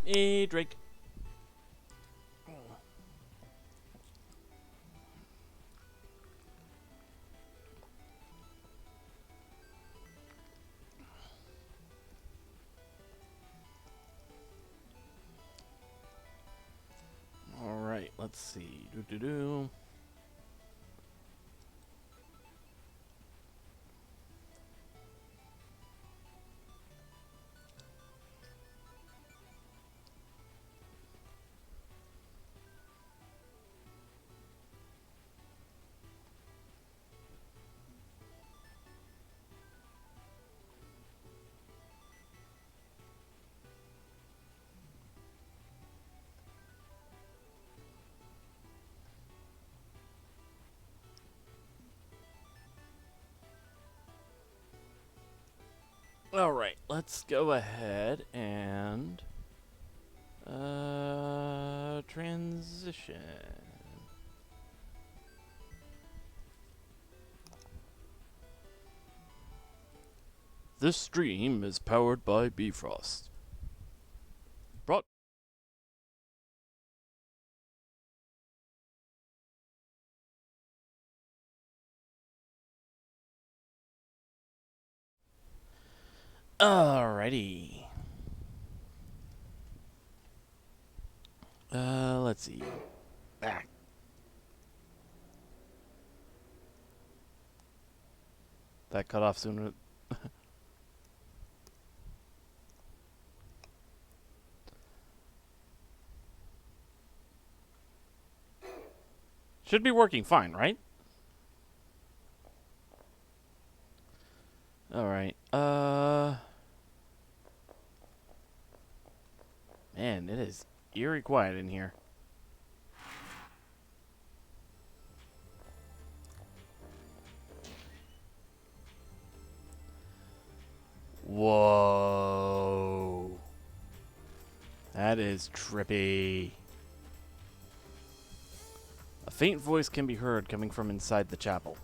Hey, Drake. Alright, let's see. Doo-doo-doo. Alright, let's go ahead and transition. This stream is powered by Bifrost. Brought Alrighty. Let's see. Back. That cut off sooner. Should be working fine, right? Alright. Man, it is eerie quiet in here. Whoa. That is trippy. A faint voice can be heard coming from inside the chapel.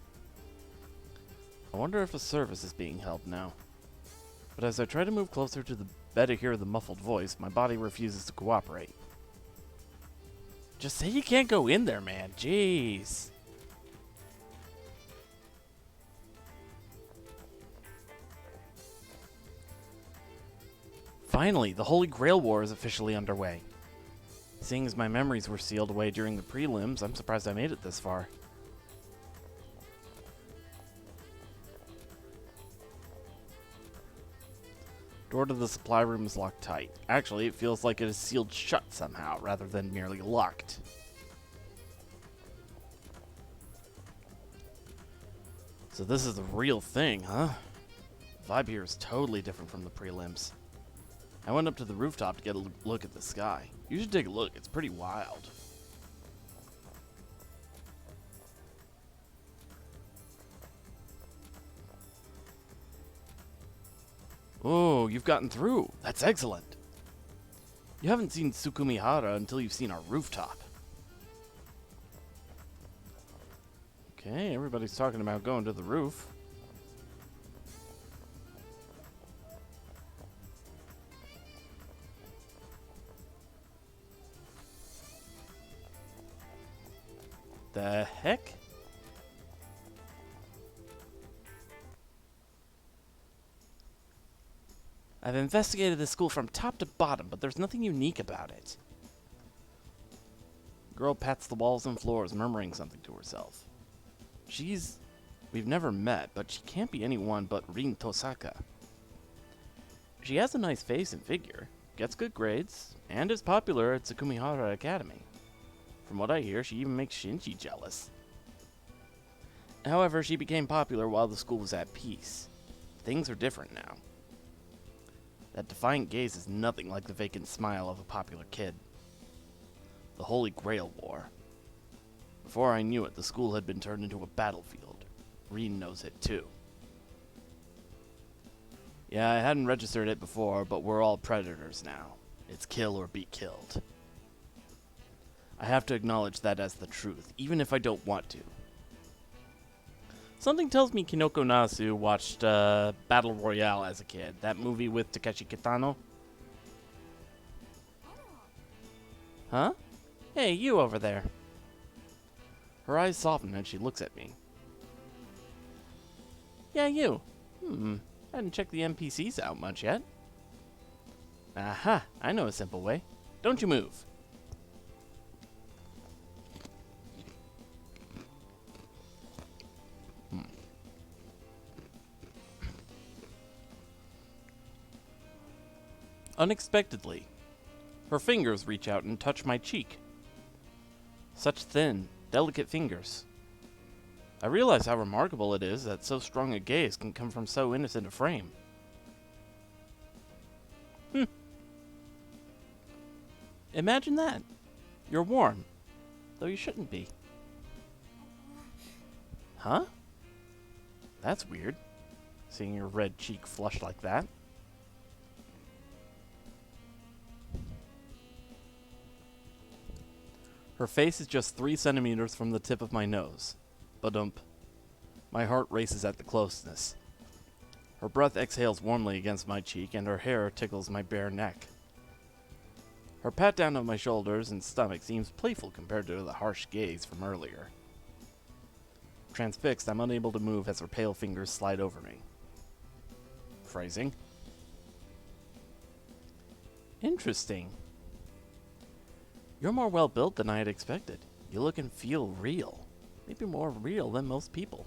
I wonder if a service is being held now. But as I try to move closer to the bed to hear the muffled voice, my body refuses to cooperate. Just say you can't go in there, man. Jeez. Finally, the Holy Grail War is officially underway. Seeing as my memories were sealed away during the prelims, I'm surprised I made it this far. Door to the supply room is locked tight. Actually, it feels like it is sealed shut somehow, rather than merely locked. So this is the real thing, huh? The vibe here is totally different from the prelims. I went up to the rooftop to get a look at the sky. You should take a look, it's pretty wild. Oh, you've gotten through. That's excellent. You haven't seen Tsukumihara until you've seen our rooftop. Okay, everybody's talking about going to the roof. The heck? I've investigated this school from top to bottom, but there's nothing unique about it. Girl pats the walls and floors, murmuring something to herself. We've never met, but she can't be anyone but Rin Tosaka. She has a nice face and figure, gets good grades, and is popular at Tsukumihara Academy. From what I hear, she even makes Shinji jealous. However, she became popular while the school was at peace. Things are different now. That defiant gaze is nothing like the vacant smile of a popular kid. The Holy Grail War. Before I knew it, the school had been turned into a battlefield. Rin knows it too. Yeah, I hadn't registered it before, but we're all predators now. It's kill or be killed. I have to acknowledge that as the truth, even if I don't want to. Something tells me Kinoko Nasu watched Battle Royale as a kid. That movie with Takeshi Kitano. Huh? Hey, you over there. Her eyes soften and she looks at me. Yeah, you. Hadn't checked the NPCs out much yet. Aha, I know a simple way. Don't you move. Unexpectedly, her fingers reach out and touch my cheek. Such thin, delicate fingers. I realize how remarkable it is that so strong a gaze can come from so innocent a frame. Imagine that. You're warm, though you shouldn't be. Huh? That's weird, seeing your red cheek flush like that. Her face is just 3 centimeters from the tip of my nose. Badump. My heart races at the closeness. Her breath exhales warmly against my cheek, and her hair tickles my bare neck. Her pat down of my shoulders and stomach seems playful compared to the harsh gaze from earlier. Transfixed, I'm unable to move as her pale fingers slide over me. Phrasing. Interesting. You're more well built than I had expected. You look and feel real. Maybe more real than most people.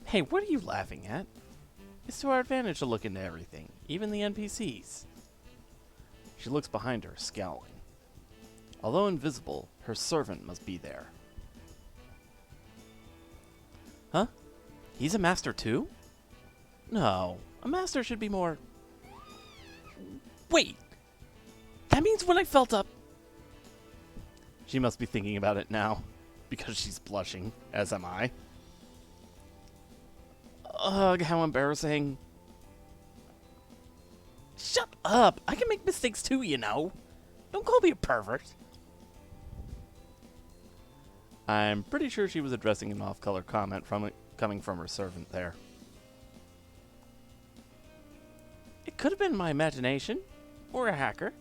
Hey, what are you laughing at? It's to our advantage to look into everything, even the NPCs. She looks behind her, scowling. Although invisible, her servant must be there. Huh? He's a master too? No, a master should be more... Wait! That means when I felt up... She must be thinking about it now, because she's blushing, as am I. Ugh, how embarrassing. Shut up! I can make mistakes too, you know. Don't call me a pervert. I'm pretty sure she was addressing an off-color comment coming from her servant there. It could have been my imagination, or a hacker.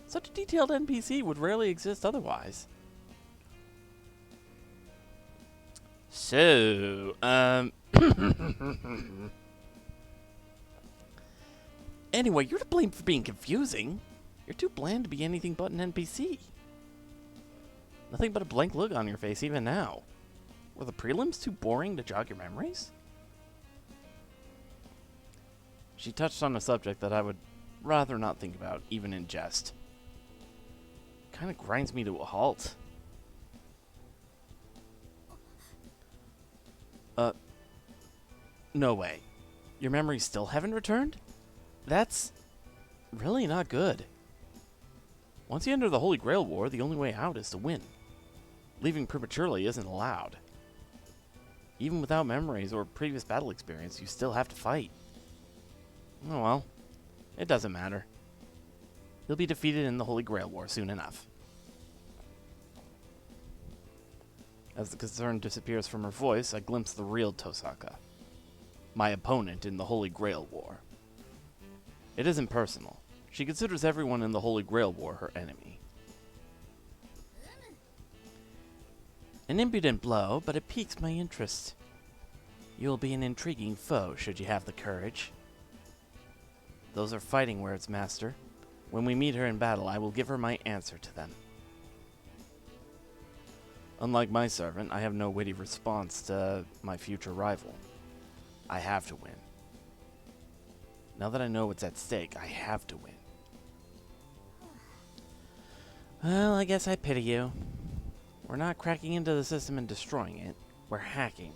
Such a detailed NPC would rarely exist otherwise. So, Anyway, you're to blame for being confusing. You're too bland to be anything but an NPC. Nothing but a blank look on your face even now. Were the prelims too boring to jog your memories? She touched on a subject that I would rather not think about, even in jest. Kind of grinds me to a halt. No way. Your memories still haven't returned? That's really not good. Once you enter the Holy Grail War, the only way out is to win. Leaving prematurely isn't allowed. Even without memories or previous battle experience, you still have to fight. Oh well, it doesn't matter. You'll be defeated in the Holy Grail War soon enough. As the concern disappears from her voice, I glimpse the real Tosaka, my opponent in the Holy Grail War. It isn't personal. She considers everyone in the Holy Grail War her enemy. An impudent blow, but it piques my interest. You'll be an intriguing foe should you have the courage. Those are fighting words, Master. When we meet her in battle, I will give her my answer to them. Unlike my servant, I have no witty response to my future rival. I have to win. Now that I know what's at stake, I have to win. Well, I guess I pity you. We're not cracking into the system and destroying it. We're hacking.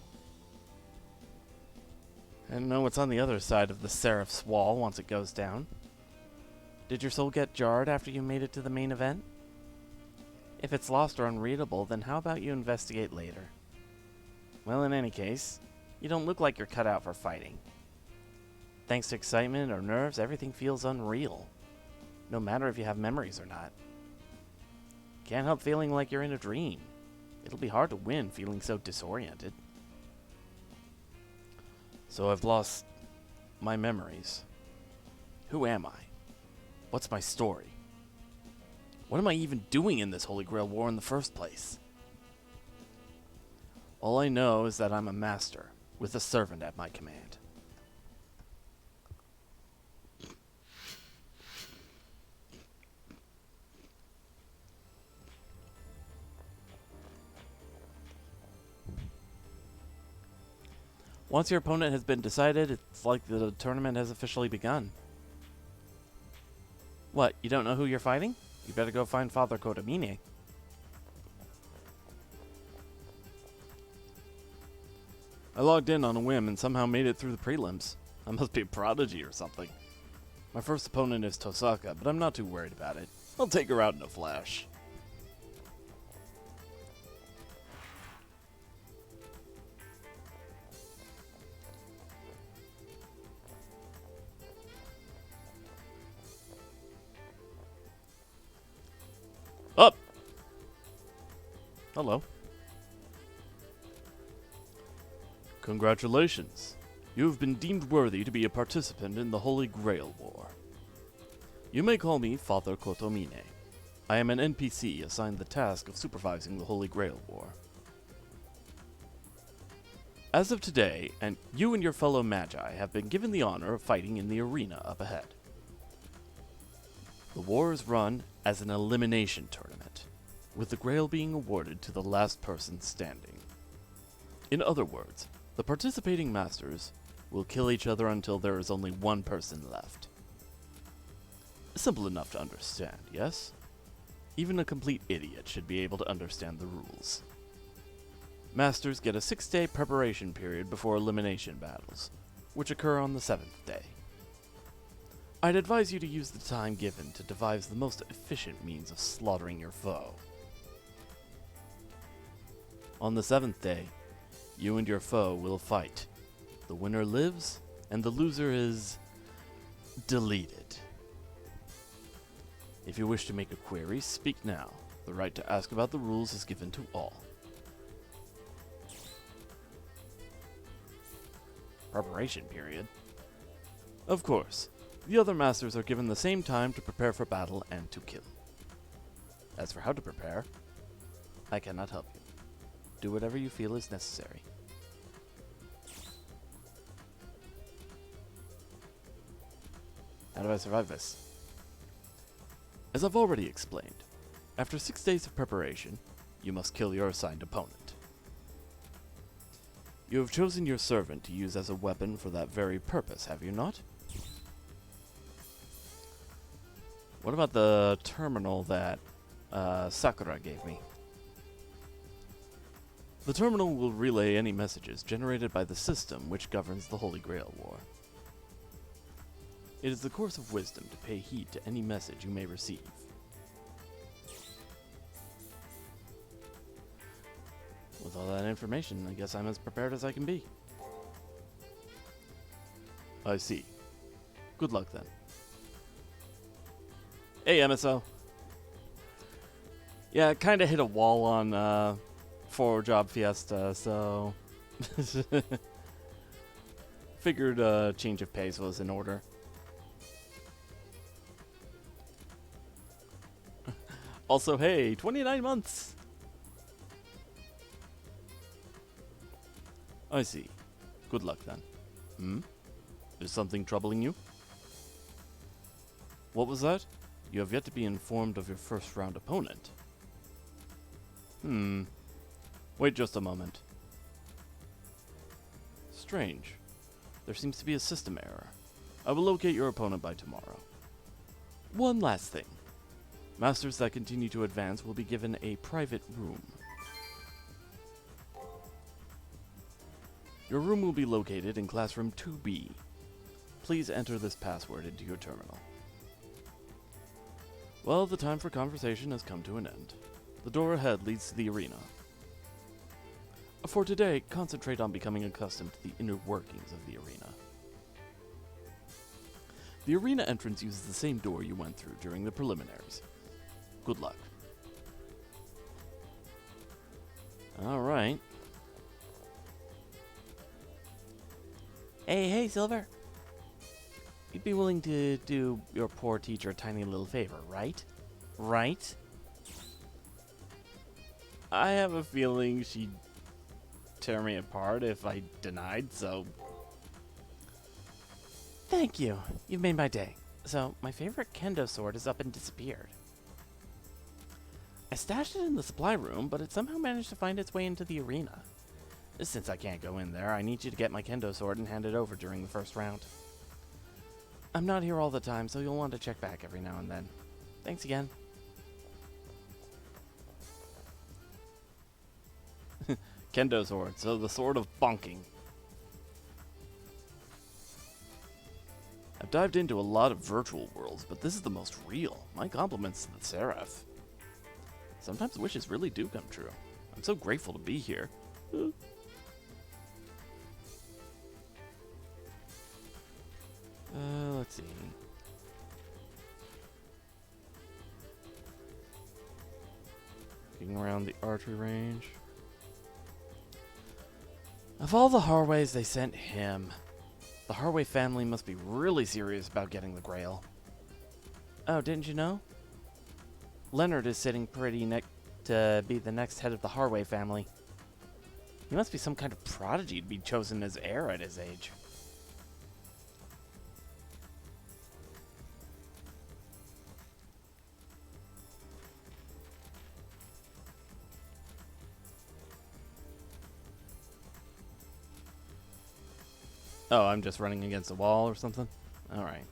I don't know what's on the other side of the Seraph's wall once it goes down. Did your soul get jarred after you made it to the main event? If it's lost or unreadable, then how about you investigate later? Well, in any case, you don't look like you're cut out for fighting. Thanks to excitement or nerves, everything feels unreal. No matter if you have memories or not. Can't help feeling like you're in a dream. It'll be hard to win feeling so disoriented. So I've lost my memories. Who am I? What's my story? What am I even doing in this Holy Grail War in the first place? All I know is that I'm a master, with a servant at my command. Once your opponent has been decided, it's like the tournament has officially begun. What, you don't know who you're fighting? You better go find Father Cotamine. I logged in on a whim and somehow made it through the prelims. I must be a prodigy or something. My first opponent is Tosaka, but I'm not too worried about it. I'll take her out in a flash. Up! Hello. Congratulations. You have been deemed worthy to be a participant in the Holy Grail War. You may call me Father Cotomine. I am an NPC assigned the task of supervising the Holy Grail War. As of today, you and your fellow Magi have been given the honor of fighting in the arena up ahead. The war is run as an elimination tournament, with the Grail being awarded to the last person standing. In other words, the participating masters will kill each other until there is only one person left. Simple enough to understand, yes? Even a complete idiot should be able to understand the rules. Masters get a 6-day preparation period before elimination battles, which occur on the 7th day. I'd advise you to use the time given to devise the most efficient means of slaughtering your foe. On the 7th day, you and your foe will fight. The winner lives, and the loser is deleted. If you wish to make a query, speak now. The right to ask about the rules is given to all. Preparation period? Of course. The other masters are given the same time to prepare for battle and to kill. As for how to prepare, I cannot help you. Do whatever you feel is necessary. How do I survive this? As I've already explained, after 6 days of preparation, you must kill your assigned opponent. You have chosen your servant to use as a weapon for that very purpose, have you not? What about the terminal that Sakura gave me? The terminal will relay any messages generated by the system which governs the Holy Grail War. It is the course of wisdom to pay heed to any message you may receive. With all that information, I guess I'm as prepared as I can be. I see. Good luck then. Hey, MSO. Yeah, kinda hit a wall on, 4-job Fiesta, so... Figured a change of pace was in order. Also, hey, 29 months! I see. Good luck then. Hmm? Is something troubling you? What was that? You have yet to be informed of your first round opponent. Wait just a moment. Strange. There seems to be a system error. I will locate your opponent by tomorrow. One last thing. Masters that continue to advance will be given a private room. Your room will be located in classroom 2B. Please enter this password into your terminal. Well, the time for conversation has come to an end. The door ahead leads to the arena. For today, concentrate on becoming accustomed to the inner workings of the arena. The arena entrance uses the same door you went through during the preliminaries. Good luck. Alright. Hey, Silver. You'd be willing to do your poor teacher a tiny little favor, right? Right? I have a feeling she'd tear me apart if I denied, so... Thank you. You've made my day. So, my favorite kendo sword is up and disappeared. I stashed it in the supply room, but it somehow managed to find its way into the arena. Since I can't go in there, I need you to get my kendo sword and hand it over during the first round. I'm not here all the time, so you'll want to check back every now and then. Thanks again. Kendo sword, so the sword of bonking. I've dived into a lot of virtual worlds, but this is the most real. My compliments to the Seraph. Sometimes wishes really do come true. I'm so grateful to be here. Let's see. Looking around the archery range. Of all the Harways, they sent him. The Harway family must be really serious about getting the Grail. Oh, didn't you know? Leonard is sitting pretty next to be the next head of the Harway family. He must be some kind of prodigy to be chosen as heir at his age. Oh, I'm just running against a wall or something? Alright.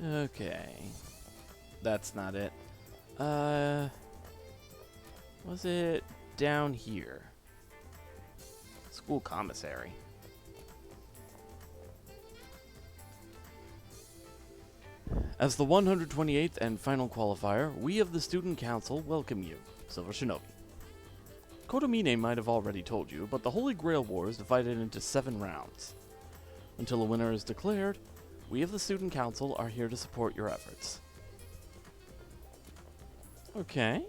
Okay. That's not it. Was it down here? School commissary. As the 128th and final qualifier, we of the Student Council welcome you, Silver Shinobi. Kotomine might have already told you, but the Holy Grail War is divided into 7 rounds. Until a winner is declared, we of the Student Council are here to support your efforts. Okay.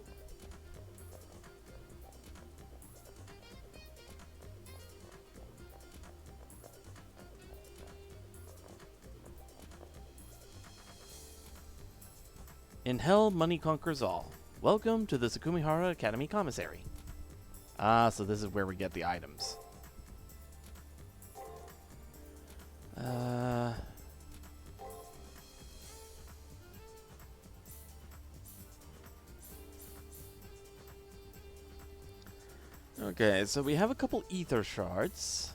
In hell, money conquers all. Welcome to the Sakumihara Academy Commissary. Ah, so this is where we get the items. Okay, so we have a couple ether shards.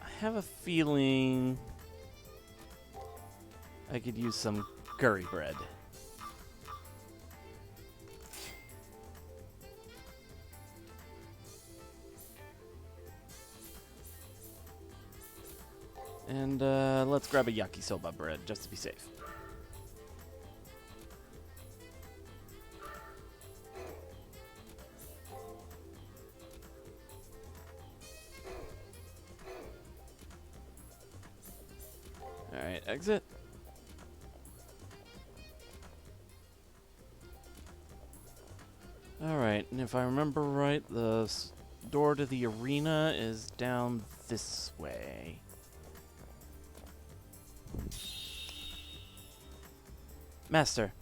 I have a feeling I could use some curry bread. And let's grab a yakisoba bread just to be safe. Alright, exit. Alright, and if I remember right, the door to the arena is down this way. Master,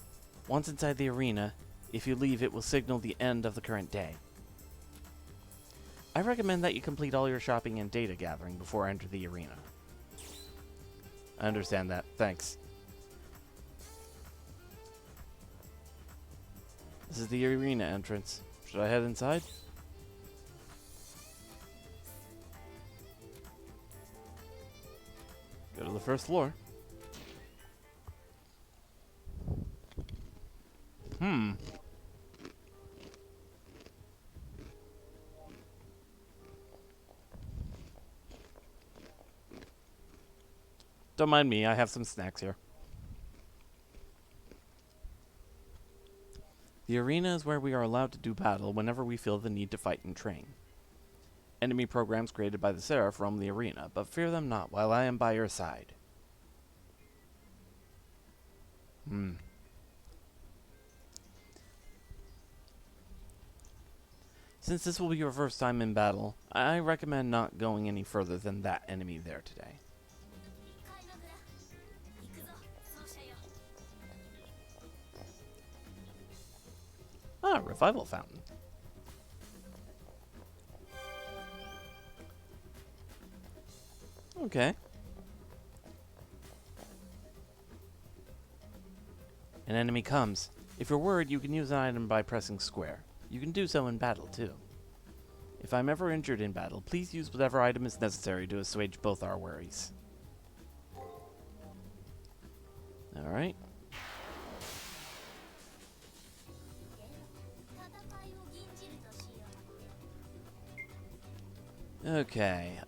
once inside the arena, if you leave it will signal the end of the current day. I recommend that you complete all your shopping and data gathering before I enter the arena. I understand that. Thanks. This is the arena entrance. Should I head inside? Go to the first floor. Don't mind me, I have some snacks here. The arena is where we are allowed to do battle whenever we feel the need to fight and train. Enemy programs created by the Seraph roam the arena, but fear them not while I am by your side. Hmm. Since this will be your first time in battle, I recommend not going any further than that enemy there today. Ah, revival fountain. Okay. An enemy comes. If you're worried, you can use an item by pressing square. You can do so in battle, too. If I'm ever injured in battle, please use whatever item is necessary to assuage both our worries. Alright. Okay,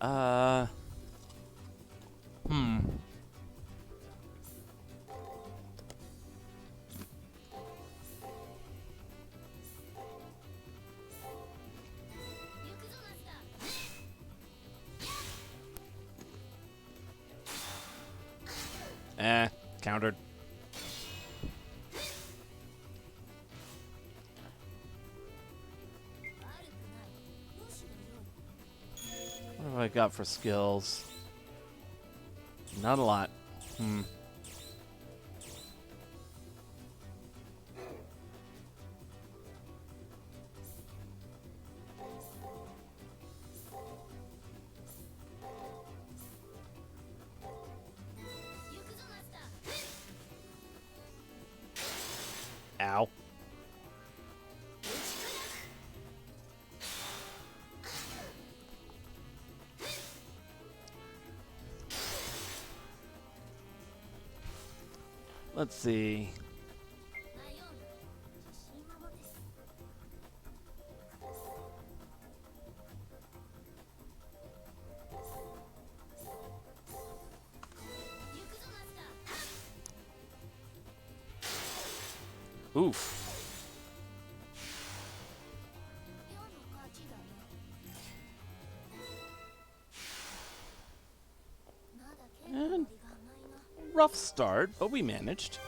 countered. What have I got for skills? Not a lot. Ow. Let's see. Oof. And rough start, but we managed.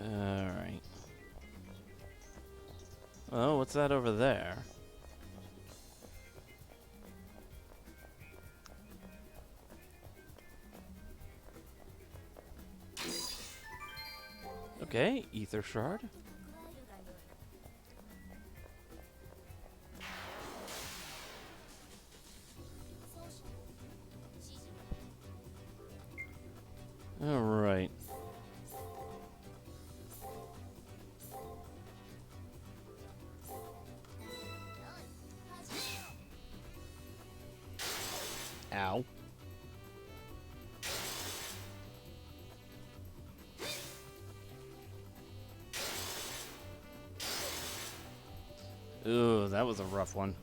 Alright. Oh, what's that over there? Okay, ether shard. Alright. Ow. Ooh, that was a rough one.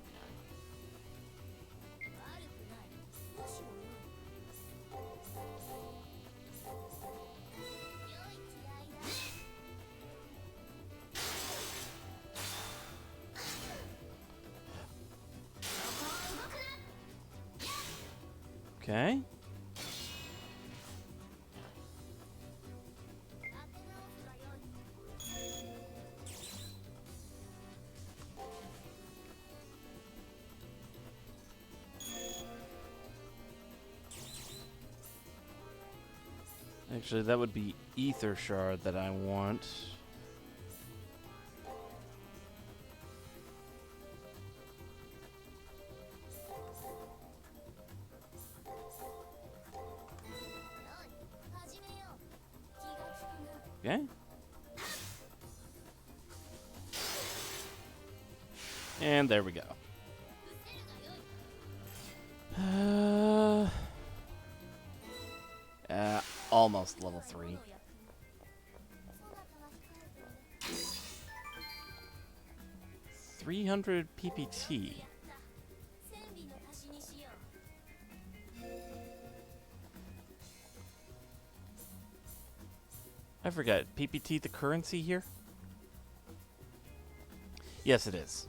Okay. Actually, that would be ether shard that I want. Okay. And there we go. Almost level 3. $300 PPT. I forgot. PPT the currency here? Yes, it is.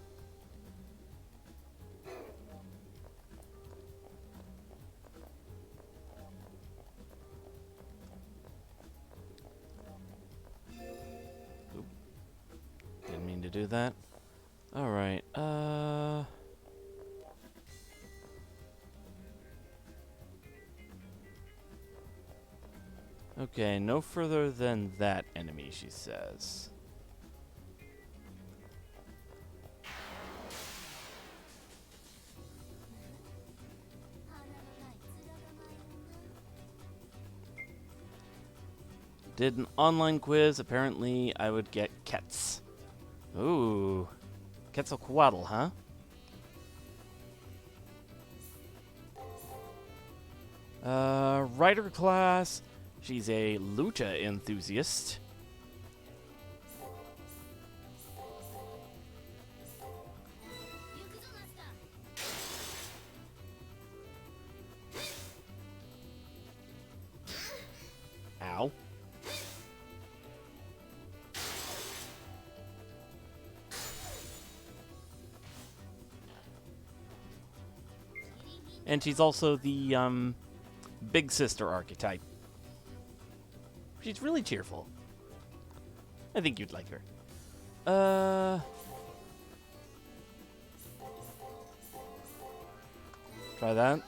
do that. Alright, okay, no further than that enemy, she says. Did an online quiz. Apparently, I would get Kets. Ooh. Quetzalcoatl, huh? Rider class. She's a lucha enthusiast. Ow. And she's also the, big sister archetype. She's really cheerful. I think you'd like her. Try that.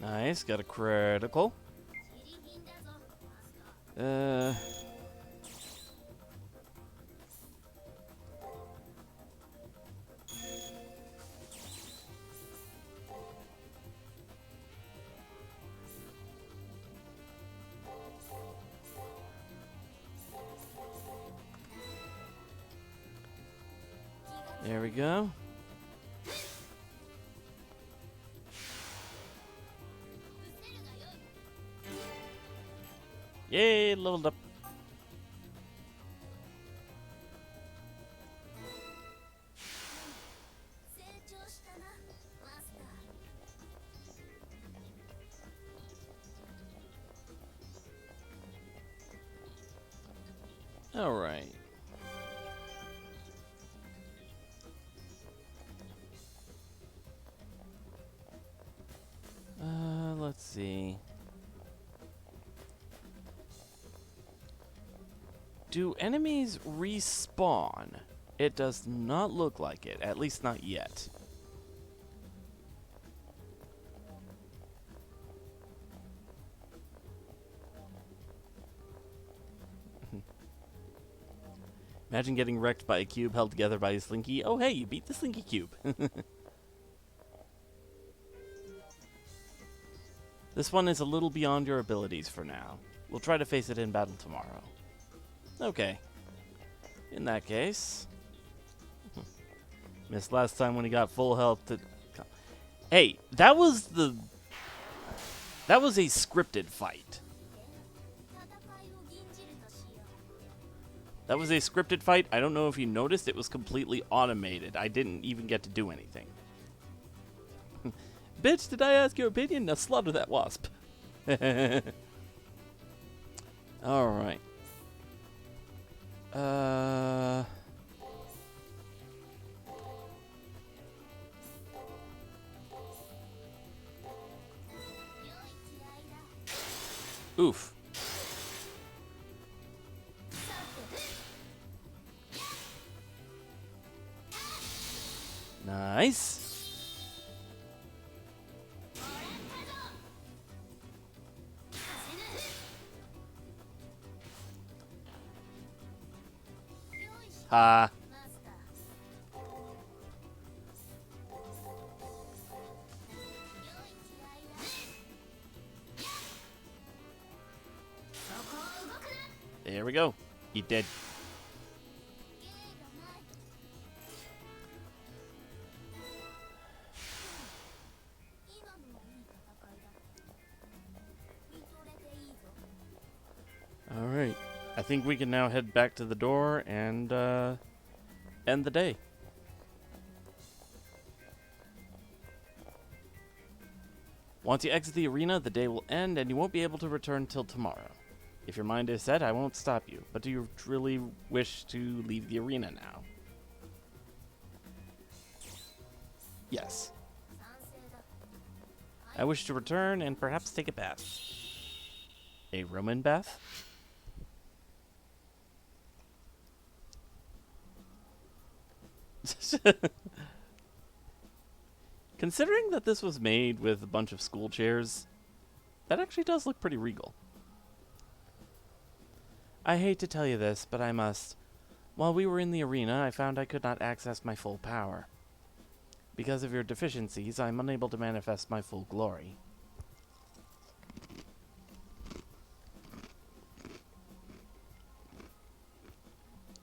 Nice, got a critical. There we go. Yay, leveled up. All right. Let's see. Do enemies respawn? It does not look like it, at least not yet. Imagine getting wrecked by a cube held together by a slinky. Oh hey, you beat the slinky cube. This one is a little beyond your abilities for now. We'll try to face it in battle tomorrow. Okay. In that case... Missed last time when he got full health to... Hey, that was a scripted fight. That was a scripted fight. I don't know if you noticed, it was completely automated. I didn't even get to do anything. Bitch, did I ask your opinion? Now slaughter that wasp. Alright. Oof. Nice. Ha. There we go. He dead. Alright. I think we can now head back to the door and end the day. Once you exit the arena, the day will end and you won't be able to return till tomorrow. If your mind is set, I won't stop you. But do you really wish to leave the arena now? Yes. I wish to return and perhaps take a bath. A Roman bath? Considering that this was made with a bunch of school chairs, that actually does look pretty regal. I hate to tell you this, but I must. While we were in the arena, I found I could not access my full power. Because of your deficiencies, I am unable to manifest my full glory.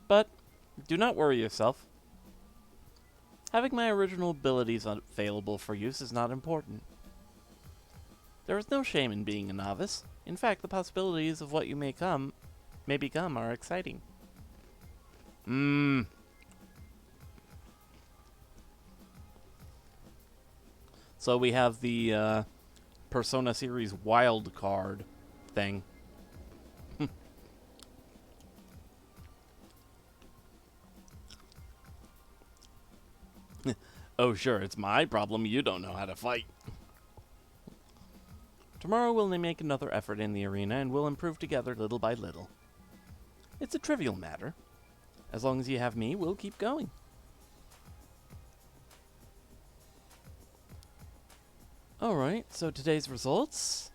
But do not worry yourself. Having my original abilities available for use is not important. There is no shame in being a novice. In fact, the possibilities of what you may become are exciting. So we have the Persona series wild card thing. Oh sure, it's my problem you don't know how to fight. Tomorrow we'll make another effort in the arena and we'll improve together little by little. It's a trivial matter. As long as you have me, we'll keep going. Alright, so today's results.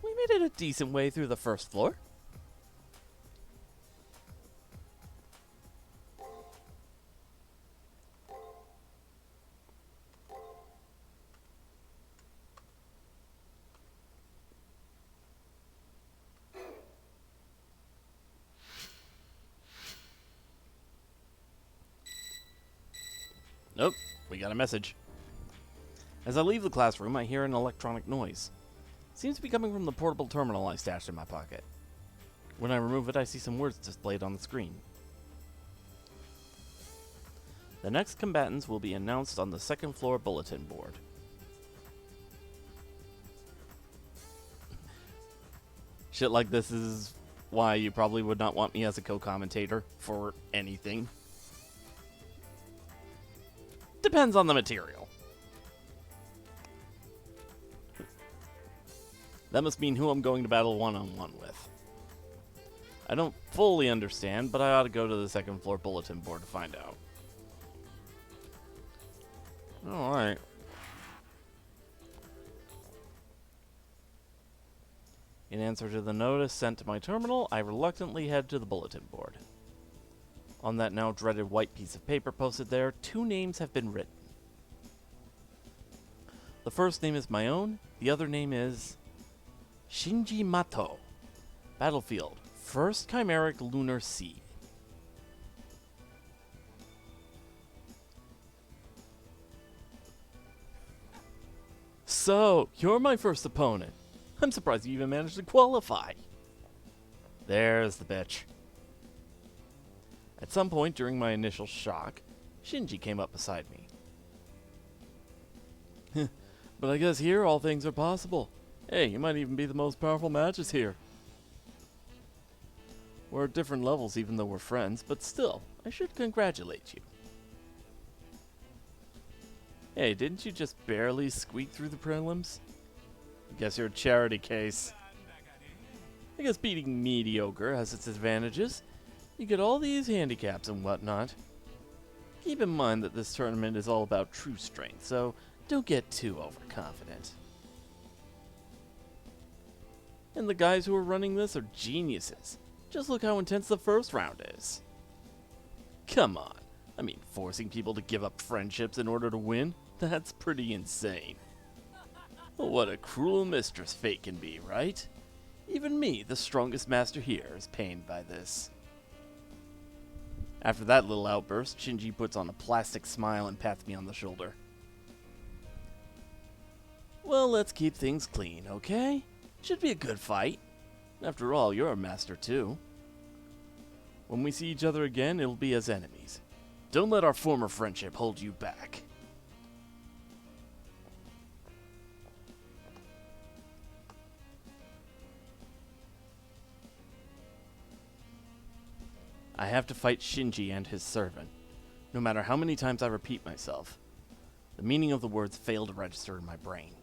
We made it a decent way through the first floor. Nope, we got a message. As I leave the classroom, I hear an electronic noise. It seems to be coming from the portable terminal I stashed in my pocket. When I remove it, I see some words displayed on the screen. The next combatants will be announced on the second floor bulletin board. Shit like this is why you probably would not want me as a co-commentator for anything. Depends on the material. That must mean who I'm going to battle one-on-one with. I don't fully understand, but I ought to go to the second floor bulletin board to find out. Alright. In answer to the notice sent to my terminal, I reluctantly head to the bulletin board. On that now dreaded white piece of paper posted there, 2 names have been written. The first name is my own, the other name is Shinji Mato. Battlefield, 1st Chimeric Lunar Sea. So, you're my first opponent. I'm surprised you even managed to qualify. There's the bitch. At some point during my initial shock, Shinji came up beside me. But I guess here all things are possible. Hey, you might even be the most powerful matches here. We're at different levels even though we're friends, but still, I should congratulate you. Hey, didn't you just barely squeak through the prelims? I guess you're a charity case. I guess beating mediocre has its advantages. You get all these handicaps and whatnot. Keep in mind that this tournament is all about true strength, so don't get too overconfident. And the guys who are running this are geniuses. Just look how intense the first round is. Come on. I mean, forcing people to give up friendships in order to win? That's pretty insane. Well, what a cruel mistress fate can be, right? Even me, the strongest master here, is pained by this. After that little outburst, Shinji puts on a plastic smile and pats me on the shoulder. Well, let's keep things clean, okay? Should be a good fight. After all, you're a master too. When we see each other again, it'll be as enemies. Don't let our former friendship hold you back. I have to fight Shinji and his servant, no matter how many times I repeat myself. The meaning of the words failed to register in my brain.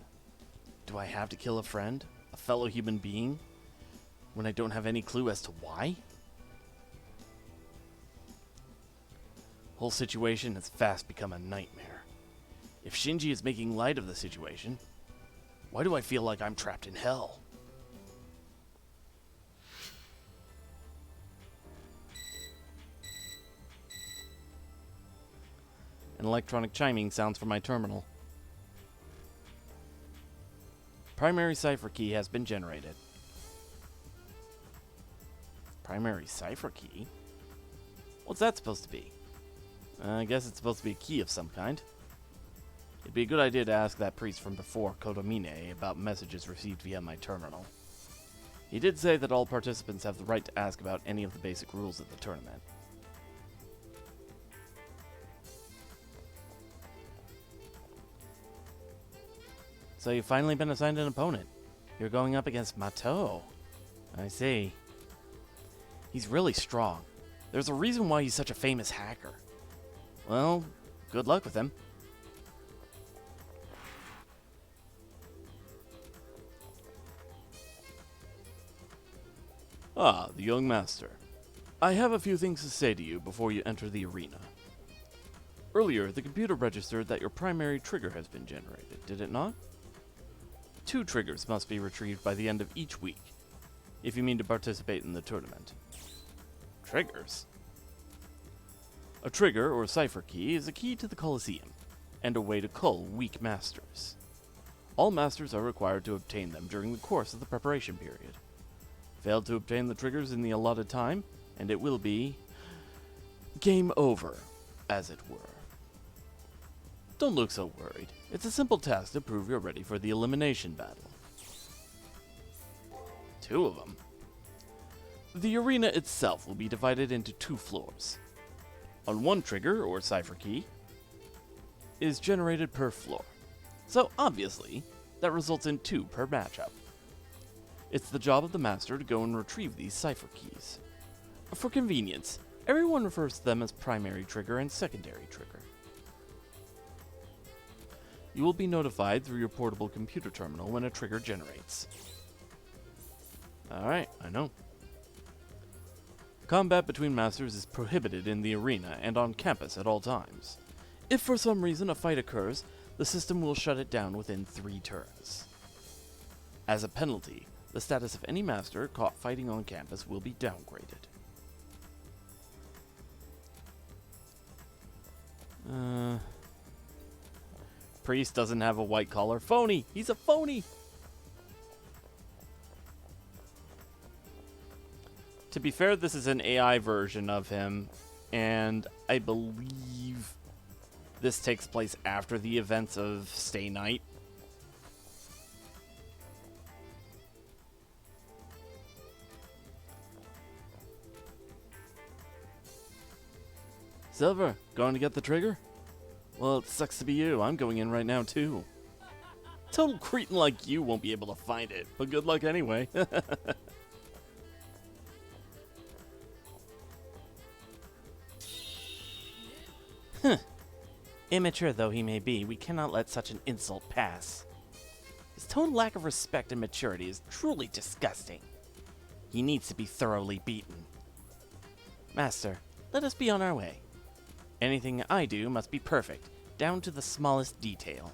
Do I have to kill a friend? A fellow human being? When I don't have any clue as to why? Whole situation has fast become a nightmare. If Shinji is making light of the situation, why do I feel like I'm trapped in hell? An electronic chiming sounds from my terminal. Primary cipher key has been generated. Primary cipher key? What's that supposed to be? I guess it's supposed to be a key of some kind. It'd be a good idea to ask that priest from before, Kodomine, about messages received via my terminal. He did say that all participants have the right to ask about any of the basic rules of the tournament. So you've finally been assigned an opponent. You're going up against Mato. I see. He's really strong. There's a reason why he's such a famous hacker. Well, good luck with him. Ah, the young master. I have a few things to say to you before you enter the arena. Earlier, the computer registered that your primary trigger has been generated, did it not? 2 triggers must be retrieved by the end of each week, if you mean to participate in the tournament. Triggers? A trigger, or cipher key, is a key to the Colosseum, and a way to cull weak masters. All masters are required to obtain them during the course of the preparation period. Fail to obtain the triggers in the allotted time, and it will be game over, as it were. Don't look so worried. It's a simple task to prove you're ready for the elimination battle. 2 of them. The arena itself will be divided into 2 floors. On 1 trigger, or cipher key, is generated per floor. So obviously, that results in 2 per matchup. It's the job of the master to go and retrieve these cipher keys. For convenience, everyone refers to them as primary trigger and secondary trigger. You will be notified through your portable computer terminal when a trigger generates. Alright, I know. Combat between masters is prohibited in the arena and on campus at all times. If for some reason a fight occurs, the system will shut it down within 3 turns. As a penalty, the status of any master caught fighting on campus will be downgraded. Priest doesn't have a white collar. Phony! He's a phony! To be fair, this is an AI version of him, and I believe this takes place after the events of Stay Night. Silver, going to get the trigger? Well, it sucks to be you. I'm going in right now, too. Total cretin like you won't be able to find it, but good luck anyway. Immature though he may be, we cannot let such an insult pass. His total lack of respect and maturity is truly disgusting. He needs to be thoroughly beaten. Master, let us be on our way. Anything I do must be perfect, down to the smallest detail.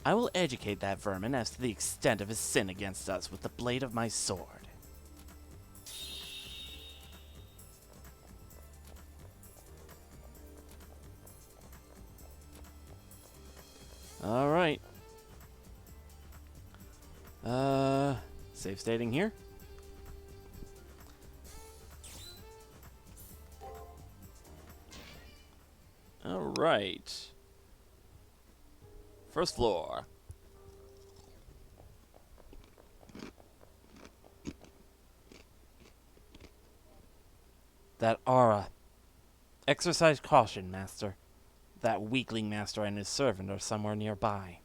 I will educate that vermin as to the extent of his sin against us with the blade of my sword. Alright. Save stating here. Alright. First floor. That aura. Exercise caution, Master. That weakling master and his servant are somewhere nearby.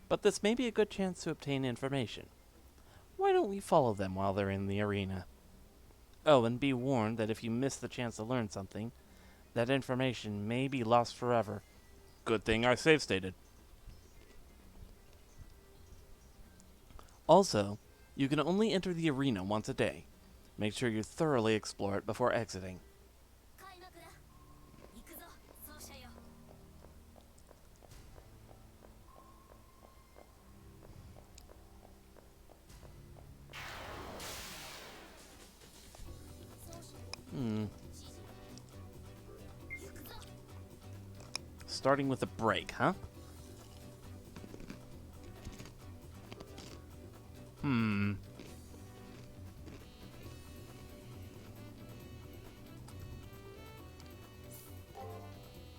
But this may be a good chance to obtain information. Why don't we follow them while they're in the arena? Oh, and be warned that if you miss the chance to learn something, That information may be lost forever. Good thing I save stated. Also, you can only enter the arena once a day. Make sure you thoroughly explore it before exiting. Starting with a break, huh?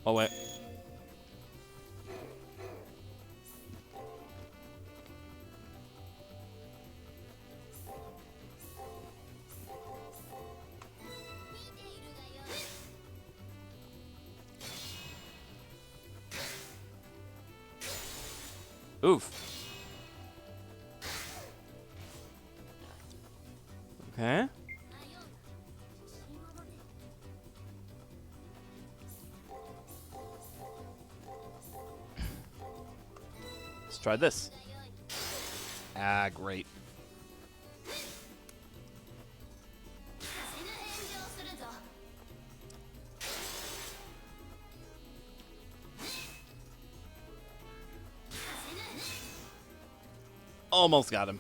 Oh, wait. Oof. Okay. Let's try this. Ah, great. Almost got him.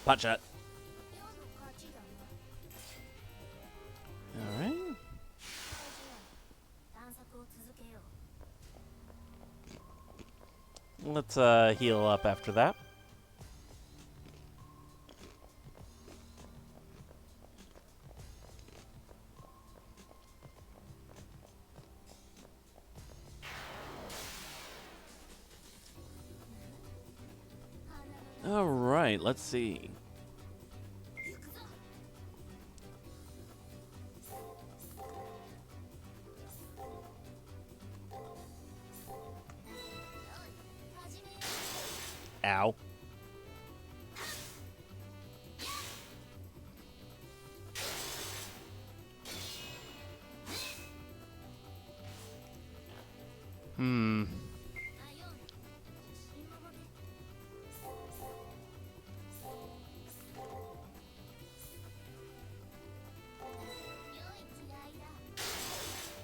Pot shot. Alright. Let's heal up after that. Alright, let's see. Ow.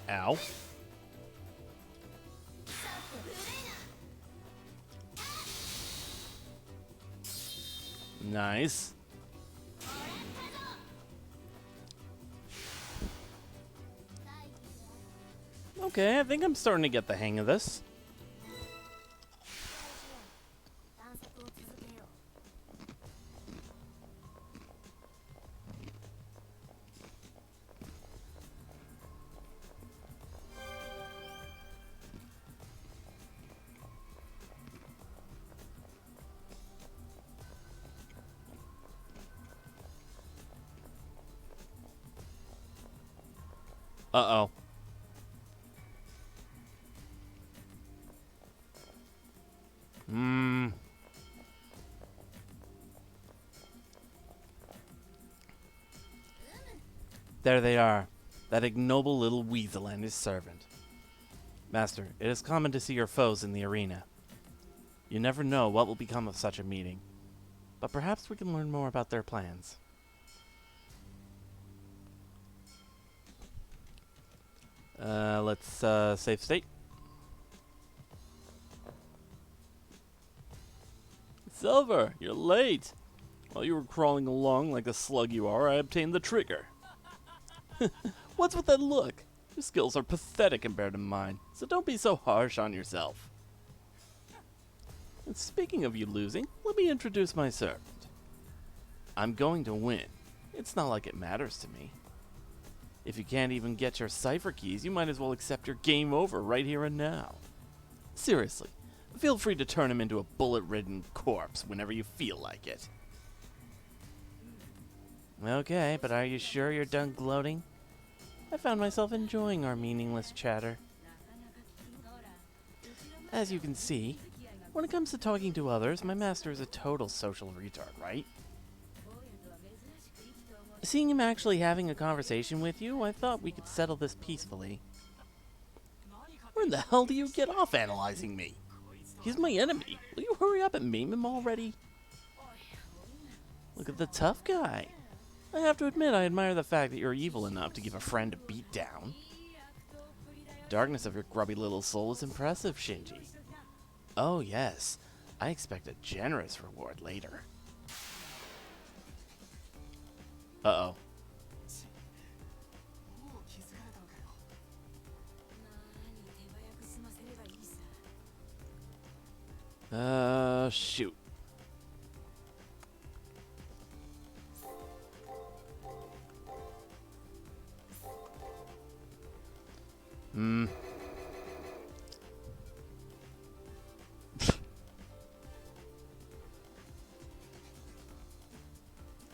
Ow. Nice. Okay, I think I'm starting to get the hang of this. Uh-oh. There they are. That ignoble little weasel and his servant. Master, it is common to see your foes in the arena. You never know what will become of such a meeting. But perhaps we can learn more about their plans. Let's save state. Silver, you're late. While you were crawling along like the slug you are, I obtained the trigger. What's with that look? Your skills are pathetic compared to mine, so don't be so harsh on yourself. And speaking of you losing, let me introduce my servant. I'm going to win. It's not like it matters to me. If you can't even get your cipher keys, you might as well accept your game over right here and now. Seriously, feel free to turn him into a bullet-ridden corpse whenever you feel like it. Okay, but are you sure you're done gloating? I found myself enjoying our meaningless chatter. As you can see, when it comes to talking to others, my master is a total social retard, right? Seeing him actually having a conversation with you, I thought we could settle this peacefully. Where the hell do you get off analyzing me? He's my enemy. Will you hurry up and maim him already? Look at the tough guy. I have to admit, I admire the fact that you're evil enough to give a friend a beat down. The darkness of your grubby little soul is impressive, Shinji. Oh yes, I expect a generous reward later. Uh-oh. Shoot.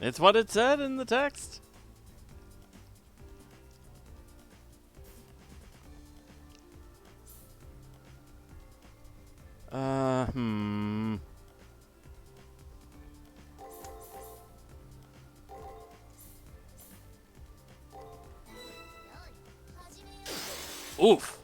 It's what it said in the text. Oof.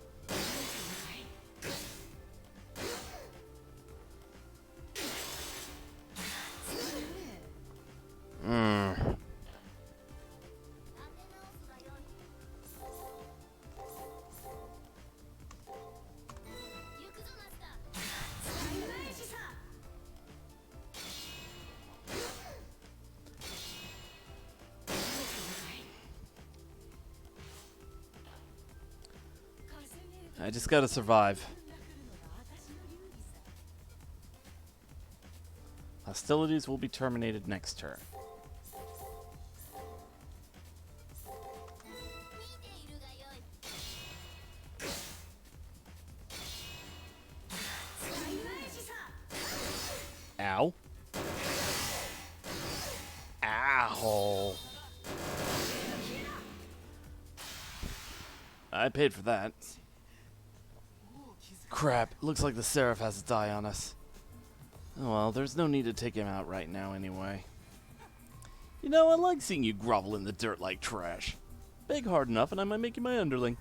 I just gotta survive. Hostilities will be terminated next turn. Ow. Ow. I paid for that. Crap, looks like the Seraph has its eye on us. Oh well, there's no need to take him out right now anyway. You know, I like seeing you grovel in the dirt like trash. Beg hard enough and I might make you my underling.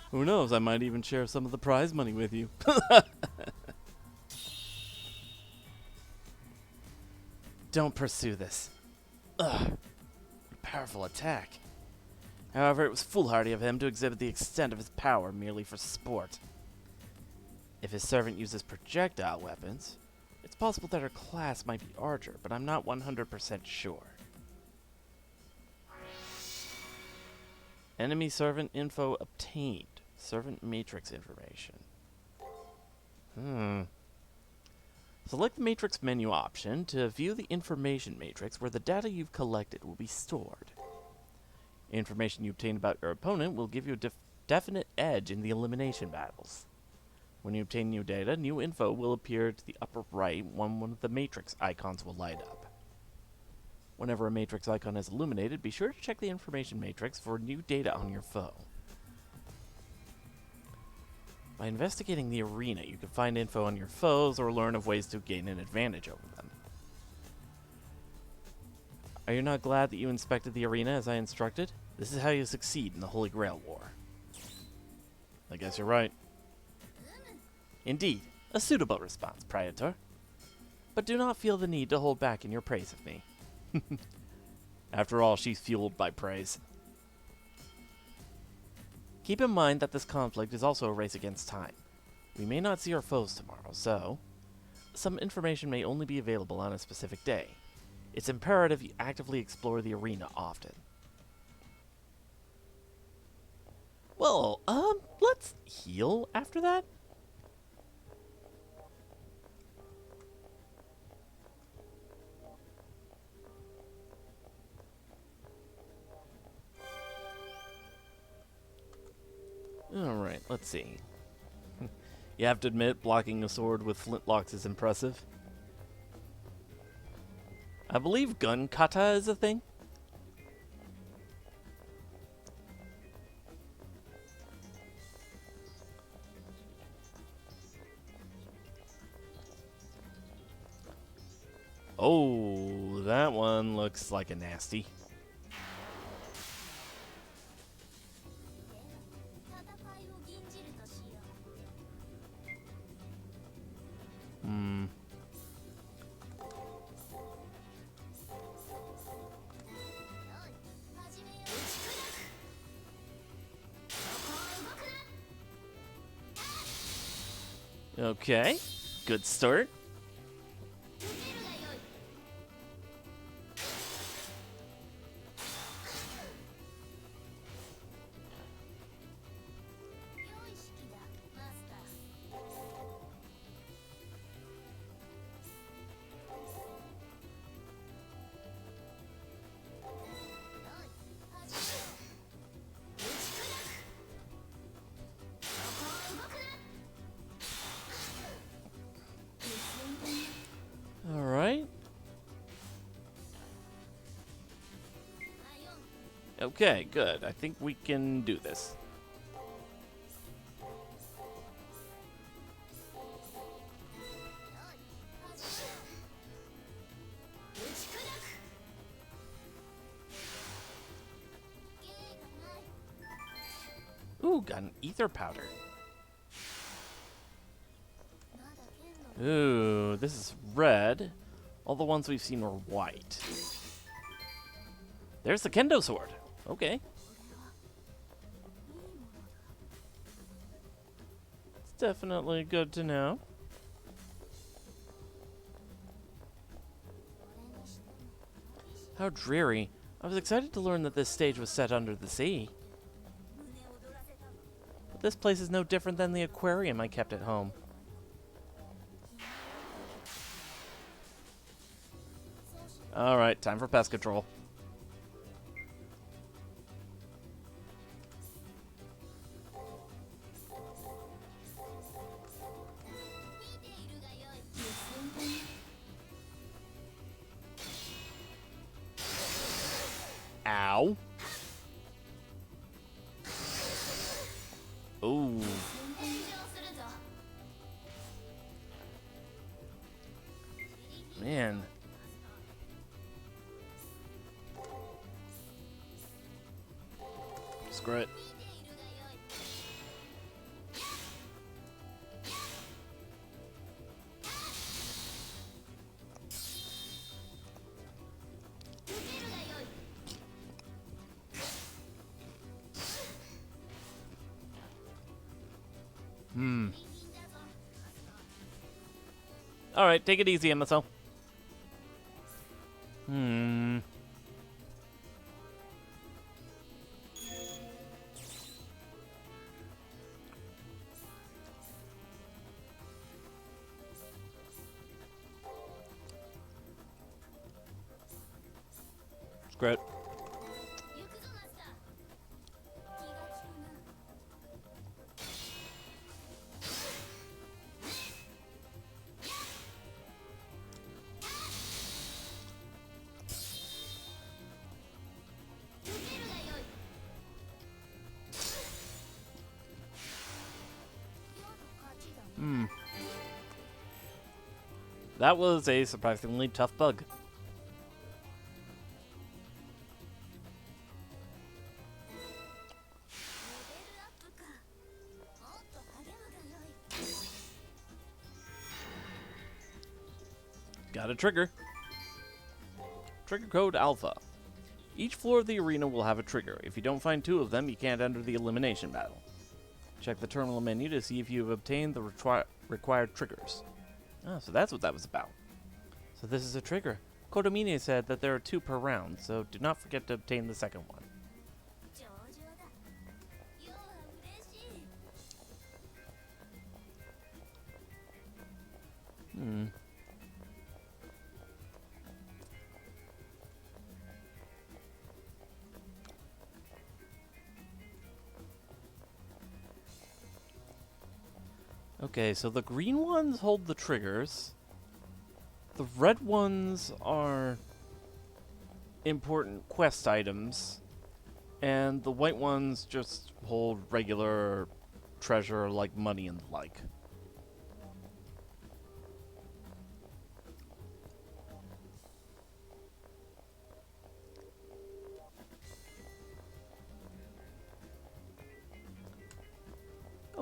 Who knows, I might even share some of the prize money with you. Don't pursue this. Ugh. Powerful attack. However, it was foolhardy of him to exhibit the extent of his power merely for sport. If his servant uses projectile weapons, it's possible that her class might be Archer, but I'm not 100% sure. Enemy servant info obtained. Servant matrix information. Select the matrix menu option to view the information matrix where the data you've collected will be stored. Information you obtain about your opponent will give you a definite edge in the elimination battles. When you obtain new data, new info will appear to the upper right when one of the matrix icons will light up. Whenever a matrix icon is illuminated, be sure to check the information matrix for new data on your foe. By investigating the arena, you can find info on your foes or learn of ways to gain an advantage over them. Are you not glad that you inspected the arena as I instructed? This is how you succeed in the Holy Grail War. I guess you're right. Indeed, a suitable response, Praetor. But do not feel the need to hold back in your praise of me. After all, she's fueled by praise. Keep in mind that this conflict is also a race against time. We may not see our foes tomorrow, so some information may only be available on a specific day. It's imperative you actively explore the arena often. Well, let's heal after that. Alright, let's see. You have to admit, blocking a sword with flintlocks is impressive. I believe gun kata is a thing. Oh, that one looks like a nasty. Hmm. Okay. Good start. All right. Okay, good. I think we can do this. Ooh, got an ether powder. Ooh, this is red. All the ones we've seen were white. There's the kendo sword. Okay. It's definitely good to know. How dreary. I was excited to learn that this stage was set under the sea. But this place is no different than the aquarium I kept at home. Alright, time for pest control. Ow. Ooh. Man. Screw it. Alright, take it easy, MSO. Screw it. That was a surprisingly tough bug. Got a trigger. Trigger code Alpha. Each floor of the arena will have a trigger. If you don't find 2 of them, you can't enter the elimination battle. Check the terminal menu to see if you have obtained the required triggers. Oh, so that's what that was about. So this is a trigger. Kodomine said that there are 2 per round, so do not forget to obtain the second one. Okay, so the green ones hold the triggers. The red ones are important quest items. And the white ones just hold regular treasure like money and the like.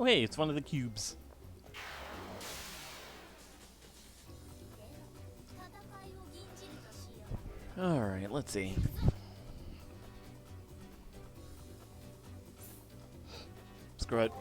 Oh, hey, it's one of the cubes. Alright, let's see. Screw it.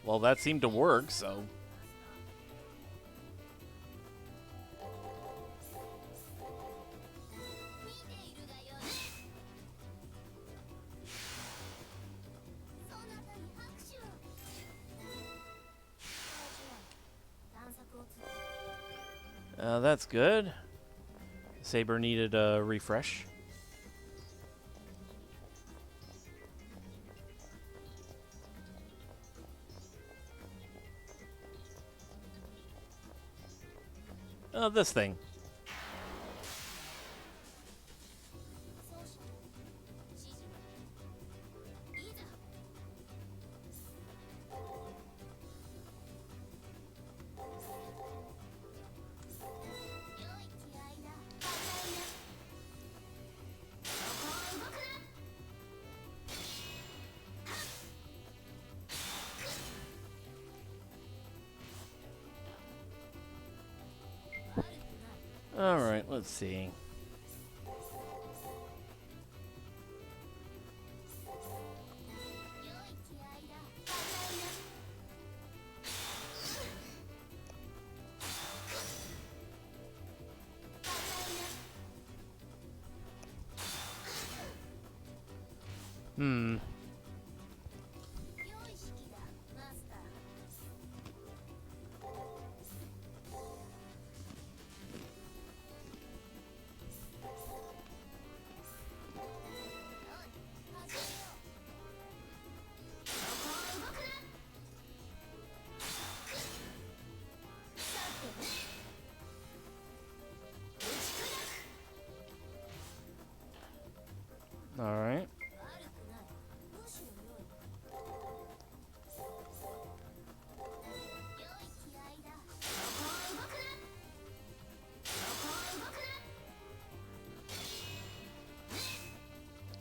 Well, that seemed to work, so... that's good. Saber needed a refresh. Oh, this thing. Alright, let's see. Alright.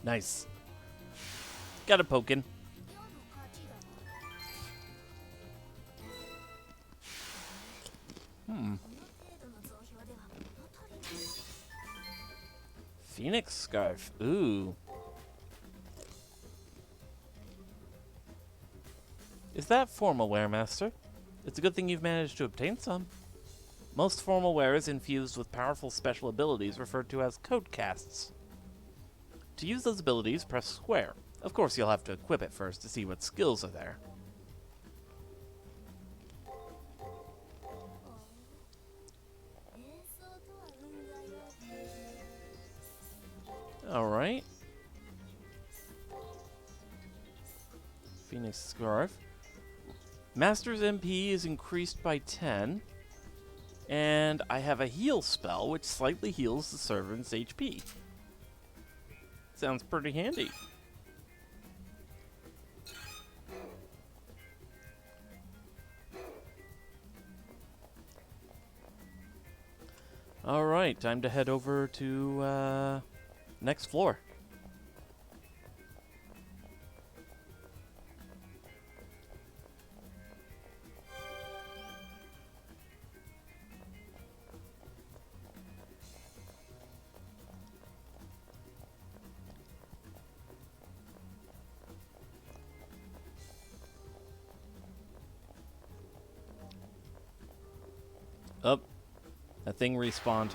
Nice. Got a pokin'. Phoenix Scarf. Ooh. Is that formal wear, Master? It's a good thing you've managed to obtain some. Most formal wear is infused with powerful special abilities referred to as coat casts. To use those abilities, press square. Of course, you'll have to equip it first to see what skills are there. Alright. Phoenix Scarf. Master's MP is increased by 10. And I have a heal spell, which slightly heals the servant's HP. Sounds pretty handy. Alright, time to head over to next floor. Up. That thing respawned.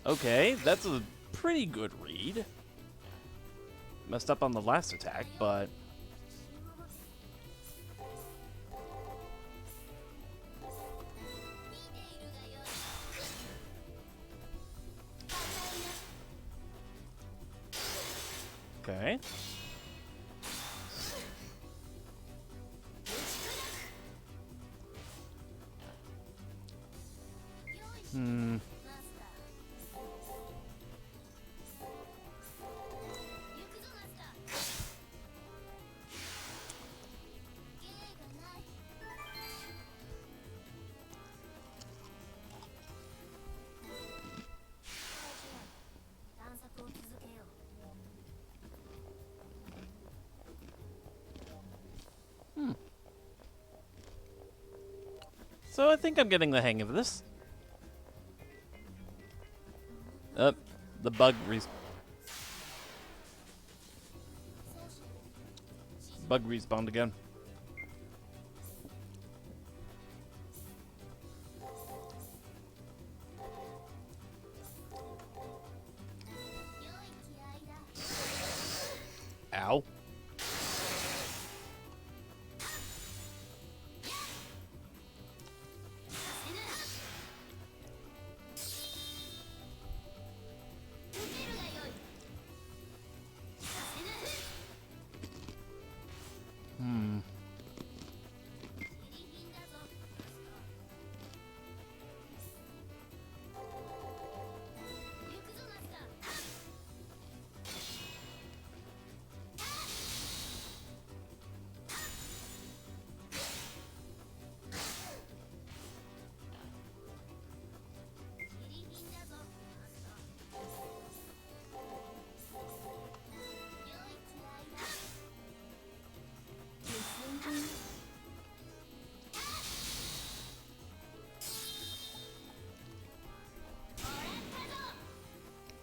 Okay, that's a pretty good read. Messed up on the last attack, but... Okay. Hmm. So I think I'm getting the hang of this. The bug respawned again. Ow.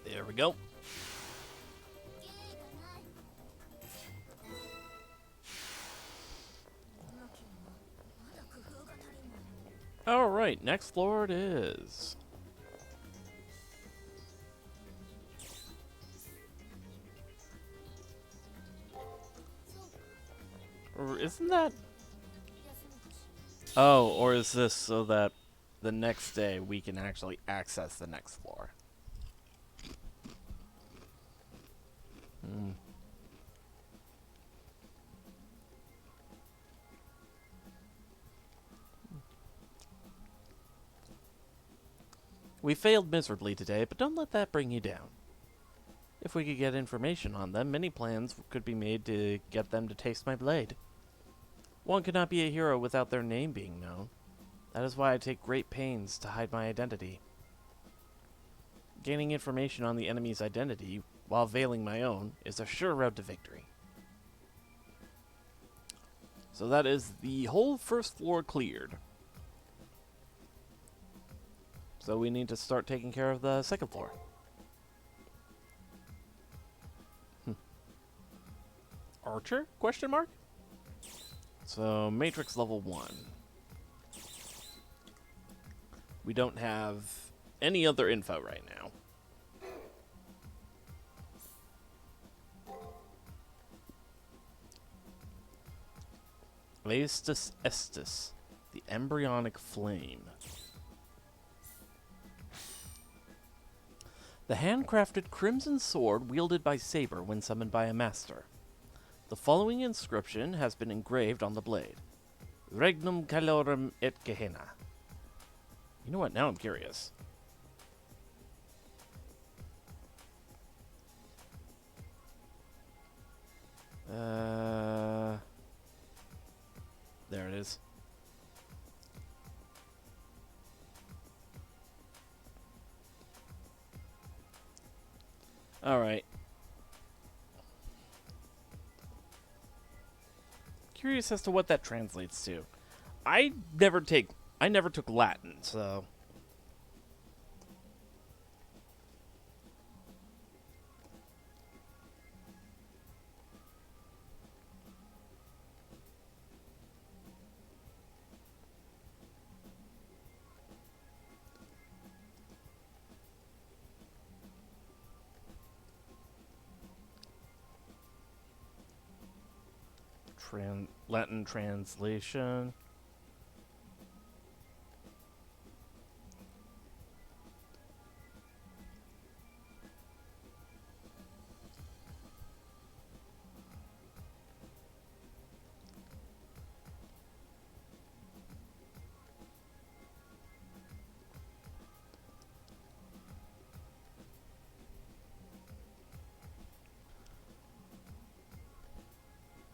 There we go. Alright, next floor it is. Or isn't that... Oh, or is this so that the next day we can actually access the next floor? We failed miserably today, but don't let that bring you down. If we could get information on them, many plans could be made to get them to taste my blade. One could not be a hero without their name being known. That is why I take great pains to hide my identity. Gaining information on the enemy's identity, while veiling my own, is a sure road to victory. So that is the whole first floor cleared. So we need to start taking care of the second floor. Archer? Question mark? So, Matrix level 1. We don't have any other info right now. Aestus Estus, the embryonic flame. The handcrafted crimson sword wielded by Saber when summoned by a master. The following inscription has been engraved on the blade. Regnum Calorum et Gehenna. You know what? Now I'm curious. There it is. Alright. Curious as to what that translates to. I never took Latin, so... Latin translation.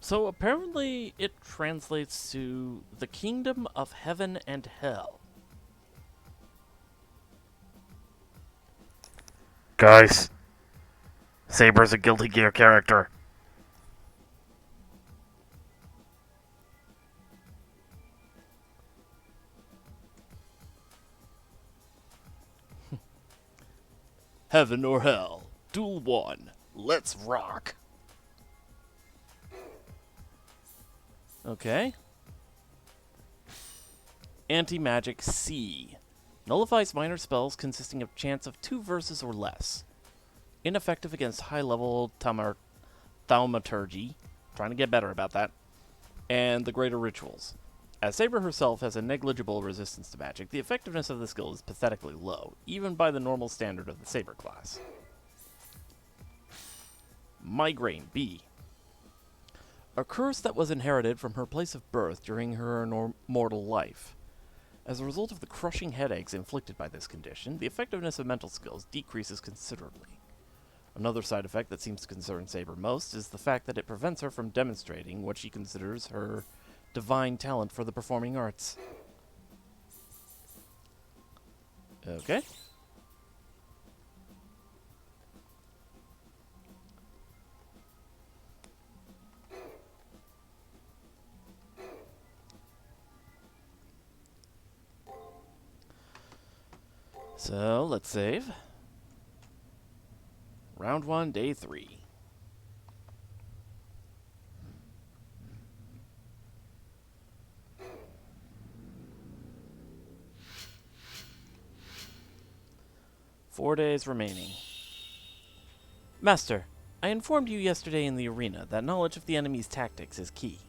So apparently it translates to the kingdom of heaven and hell. Guys, Saber's a Guilty Gear character. Heaven or hell. Duel 1. Let's rock. Okay. Anti-magic C. Nullifies minor spells consisting of chants of 2 verses or less. Ineffective against high-level thaumaturgy. Trying to get better about that. And the greater rituals. As Saber herself has a negligible resistance to magic, the effectiveness of the skill is pathetically low, even by the normal standard of the Saber class. Migraine B. A curse that was inherited from her place of birth during her mortal life. As a result of the crushing headaches inflicted by this condition, the effectiveness of mental skills decreases considerably. Another side effect that seems to concern Saber most is the fact that it prevents her from demonstrating what she considers her divine talent for the performing arts. Okay. So, let's save. Round 1, day 3. Four days remaining. Master, I informed you yesterday in the arena that knowledge of the enemy's tactics is key.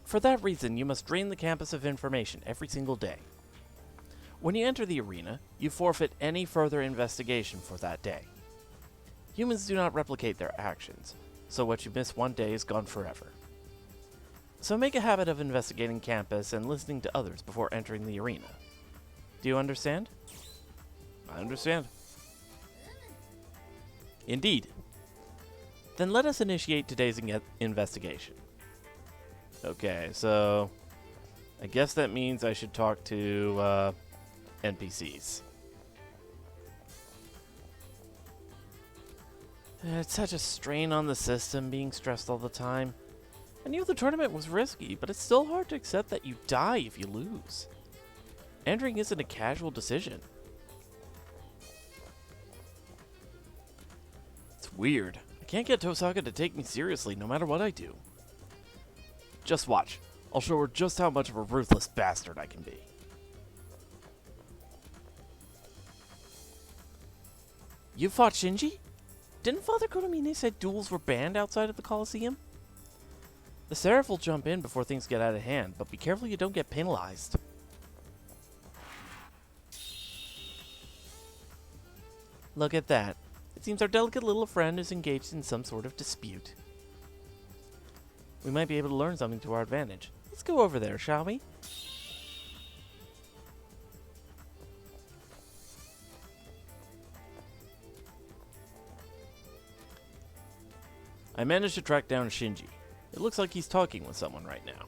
For that reason, you must drain the campus of information every single day. When you enter the arena, you forfeit any further investigation for that day. Humans do not replicate their actions, so what you miss one day is gone forever. So make a habit of investigating campus and listening to others before entering the arena. Do you understand? I understand. Indeed. Then let us initiate today's investigation. Okay, so I guess that means I should talk to NPCs. It's such a strain on the system being stressed all the time. I knew the tournament was risky, but it's still hard to accept that you die if you lose. Entering isn't a casual decision. It's weird. I can't get Tosaka to take me seriously no matter what I do. Just watch. I'll show her just how much of a ruthless bastard I can be. You fought Shinji? Didn't Father Kotomine say duels were banned outside of the Colosseum? The Seraph will jump in before things get out of hand, but be careful you don't get penalized. Look at that. It seems our delicate little friend is engaged in some sort of dispute. We might be able to learn something to our advantage. Let's go over there, shall we? I managed to track down Shinji. It looks like he's talking with someone right now.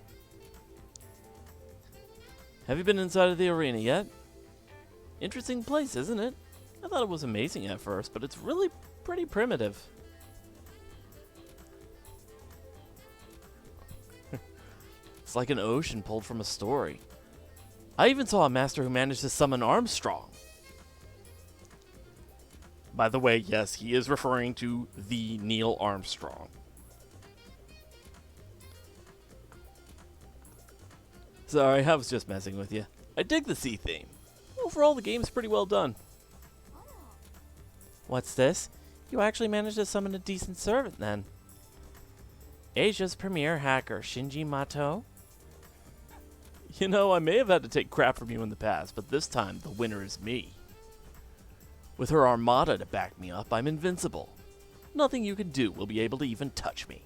Have you been inside of the arena yet? Interesting place, isn't it? I thought it was amazing at first, but it's really pretty primitive. It's like an ocean pulled from a story. I even saw a master who managed to summon Armstrong. By the way, yes, he is referring to the Neil Armstrong. Sorry, I was just messing with you. I dig the sea theme. Overall, the game's pretty well done. What's this? You actually managed to summon a decent servant, then. Asia's premier hacker, Shinji Mato. You know, I may have had to take crap from you in the past, but this time the winner is me. With her armada to back me up, I'm invincible. Nothing you can do will be able to even touch me.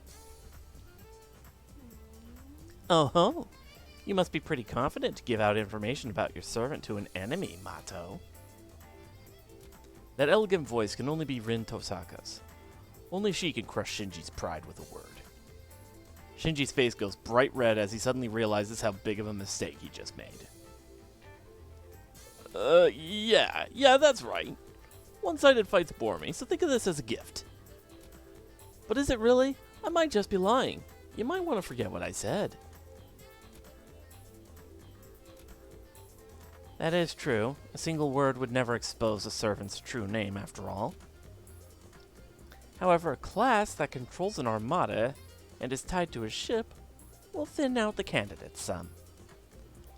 Oh-ho. You must be pretty confident to give out information about your servant to an enemy, Mato. That elegant voice can only be Rin Tosaka's. Only she can crush Shinji's pride with a word. Shinji's face goes bright red as he suddenly realizes how big of a mistake he just made. Yeah, that's right. One-sided fights bore me, so think of this as a gift. But is it really? I might just be lying. You might want to forget what I said. That is true. A single word would never expose a servant's true name, after all. However, a class that controls an armada and is tied to a ship will thin out the candidates some.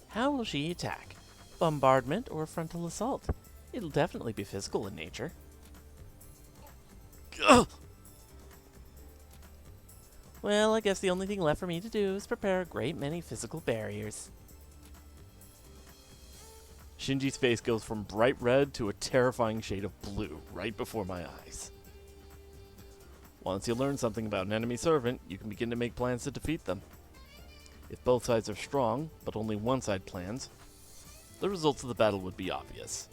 How will she attack? Bombardment or frontal assault? It'll definitely be physical in nature. Ugh! Well, I guess the only thing left for me to do is prepare a great many physical barriers. Shinji's face goes from bright red to a terrifying shade of blue right before my eyes. Once you learn something about an enemy servant, you can begin to make plans to defeat them. If both sides are strong, but only one side plans, the results of the battle would be obvious.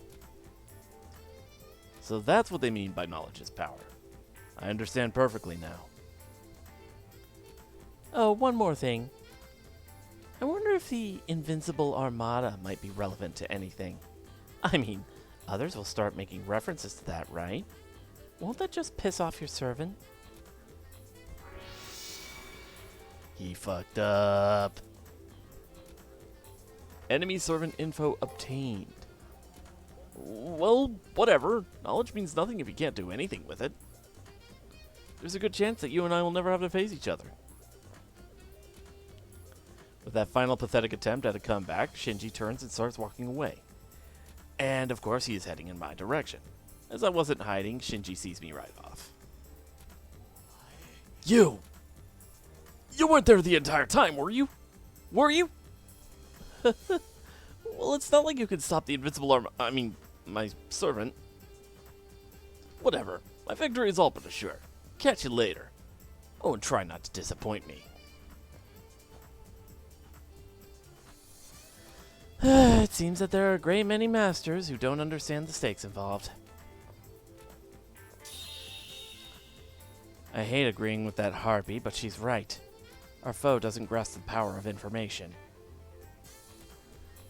So that's what they mean by knowledge is power. I understand perfectly now. Oh, one more thing. I wonder if the Invincible Armada might be relevant to anything. I mean, others will start making references to that, right? Won't that just piss off your servant? He fucked up. Enemy servant info obtained. Well, whatever. Knowledge means nothing if you can't do anything with it. There's a good chance that you and I will never have to face each other. With that final pathetic attempt at a comeback, Shinji turns and starts walking away. And of course he is heading in my direction. As I wasn't hiding, Shinji sees me right off. You! You weren't there the entire time, were you? Were you? Well, it's not like you could stop the invincible my servant. Whatever. My victory is all but assured. Catch you later. Oh, and try not to disappoint me. It seems that there are a great many masters who don't understand the stakes involved. I hate agreeing with that harpy, but she's right. Our foe doesn't grasp the power of information.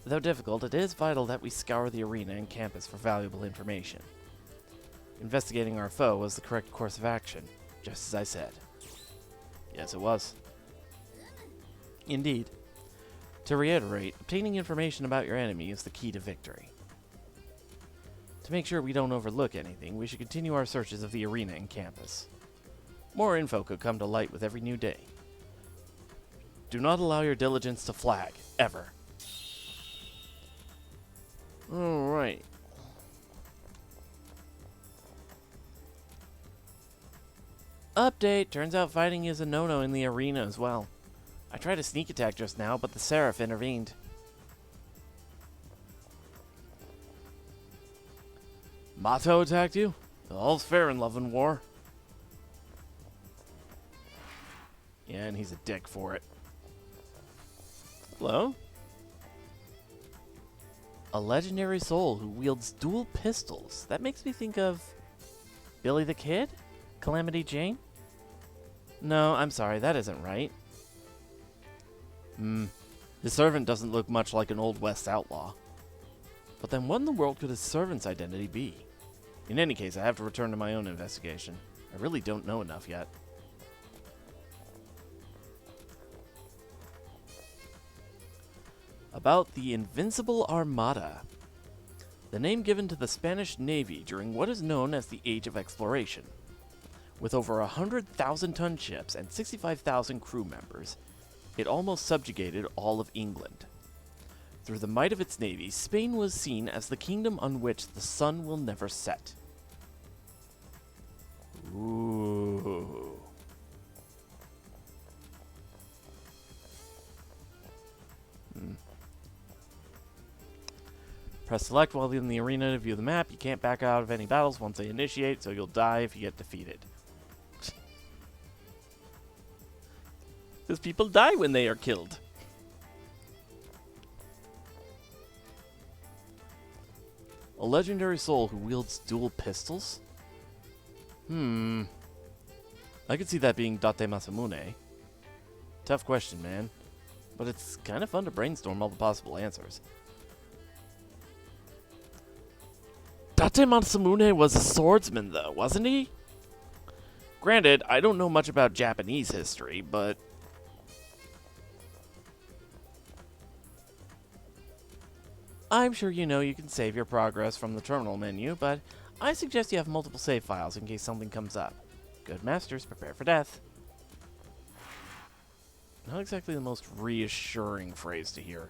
Though difficult, it is vital that we scour the arena and campus for valuable information. Investigating our foe was the correct course of action, just as I said. Yes, it was. Indeed. To reiterate, obtaining information about your enemy is the key to victory. To make sure we don't overlook anything, we should continue our searches of the arena and campus. More info could come to light with every new day. Do not allow your diligence to flag, ever. Alright. Update! Turns out fighting is a no-no in the arena as well. I tried a sneak attack just now, but the Seraph intervened. Mato attacked you? All's fair in love and war. Yeah, and he's a dick for it. Hello? A legendary soul who wields dual pistols. That makes me think of... Billy the Kid? Calamity Jane? No, I'm sorry, that isn't right. The servant doesn't look much like an Old West outlaw. But then what in the world could his servant's identity be? In any case, I have to return to my own investigation. I really don't know enough yet. About the Invincible Armada. The name given to the Spanish Navy during what is known as the Age of Exploration. With over 100,000-ton ships and 65,000 crew members, it almost subjugated all of England. Through the might of its navy, Spain was seen as the kingdom on which the sun will never set. Ooh. Press select while in the arena to view the map. You can't back out of any battles once they initiate, so you'll die if you get defeated. Because people die when they are killed. A legendary soul who wields dual pistols? I could see that being Date Masamune. Tough question, man. But it's kind of fun to brainstorm all the possible answers. Date Masamune was a swordsman, though, wasn't he? Granted, I don't know much about Japanese history, but... I'm sure you know you can save your progress from the terminal menu, but I suggest you have multiple save files in case something comes up. Good masters, prepare for death. Not exactly the most reassuring phrase to hear.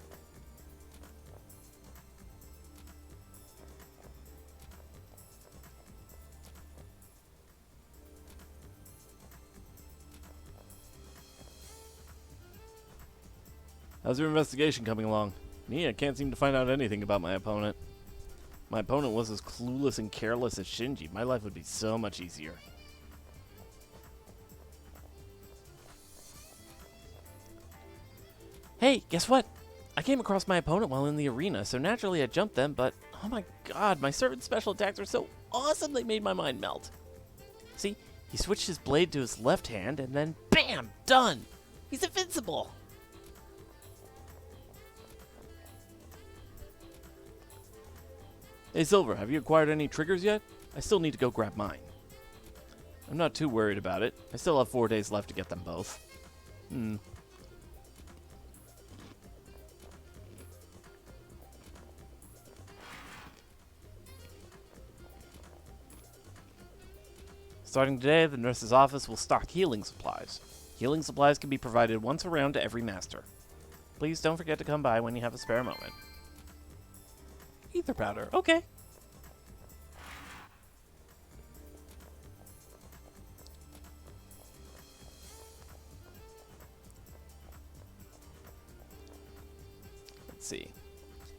How's your investigation coming along? Me, I can't seem to find out anything about my opponent. My opponent was as clueless and careless as Shinji. My life would be so much easier. Hey, guess what? I came across my opponent while in the arena, so naturally I jumped them, but oh my god, my servant's special attacks are so awesome they made my mind melt. See, he switched his blade to his left hand, and then BAM! Done! He's invincible! Hey Silver, have you acquired any triggers yet? I still need to go grab mine. I'm not too worried about it. I still have 4 days left to get them both. Starting today, the nurse's office will stock healing supplies. Healing supplies can be provided once a round to every master. Please don't forget to come by when you have a spare moment. Ether powder, okay. Let's see.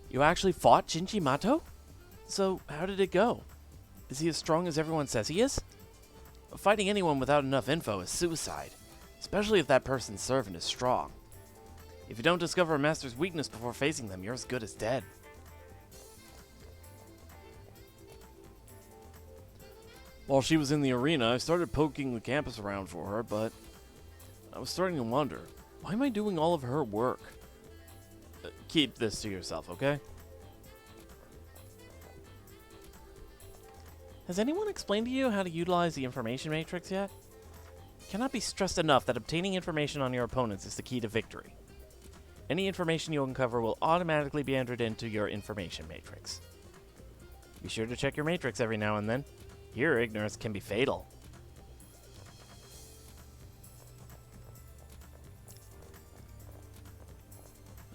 You actually fought Shinji Mato? So, how did it go? Is he as strong as everyone says he is? Fighting anyone without enough info is suicide, especially if that person's servant is strong. If you don't discover a master's weakness before facing them, you're as good as dead. While she was in the arena, I started poking the campus around for her, but I was starting to wonder, why am I doing all of her work? Keep this to yourself, okay? Has anyone explained to you how to utilize the information matrix yet? It cannot be stressed enough that obtaining information on your opponents is the key to victory. Any information you uncover will automatically be entered into your information matrix. Be sure to check your matrix every now and then. Here, ignorance can be fatal.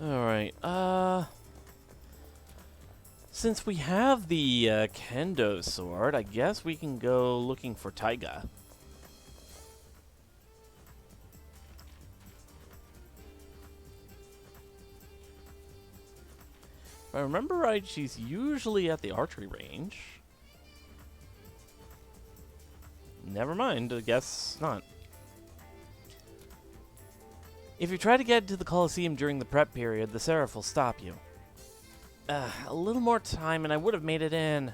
Alright, since we have the kendo sword, I guess we can go looking for Taiga. If I remember right, she's usually at the archery range. Never mind, I guess not. If you try to get to the Colosseum during the prep period, the Seraph will stop you. A little more time and I would have made it in.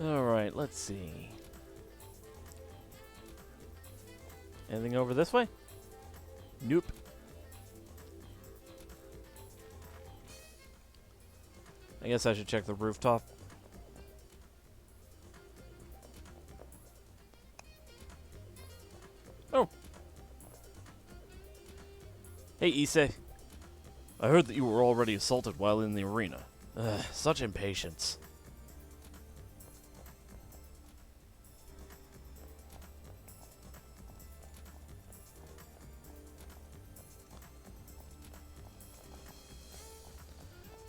Alright, let's see. Anything over this way? Nope. I guess I should check the rooftop. Oh. Hey, Issei. I heard that you were already assaulted while in the arena. Such impatience.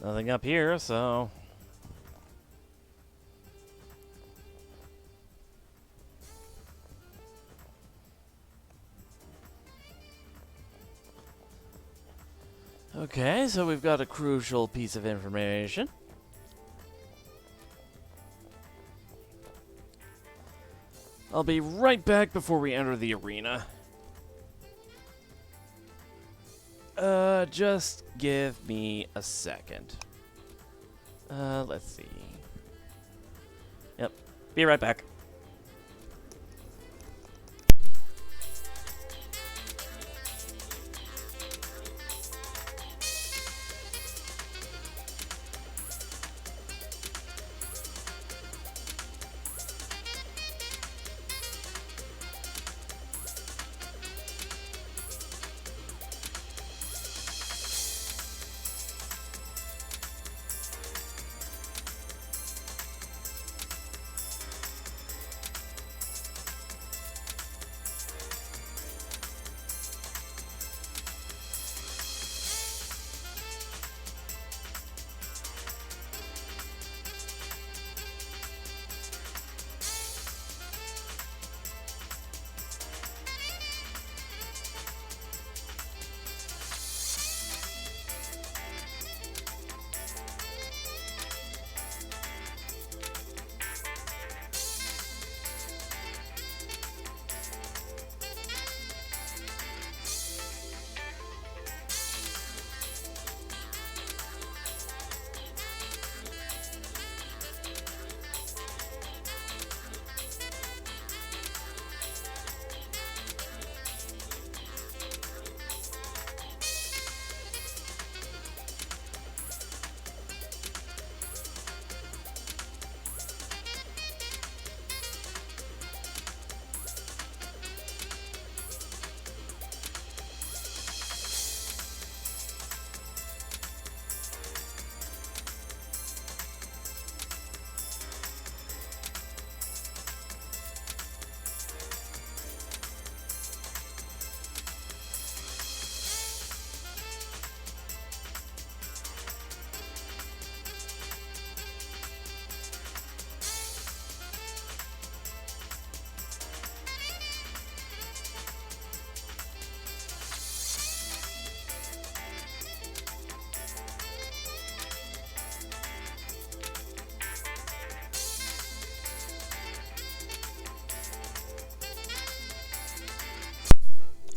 Nothing up here, so... Okay, so we've got a crucial piece of information. I'll be right back before we enter the arena. Just give me a second. Let's see. Yep, be right back.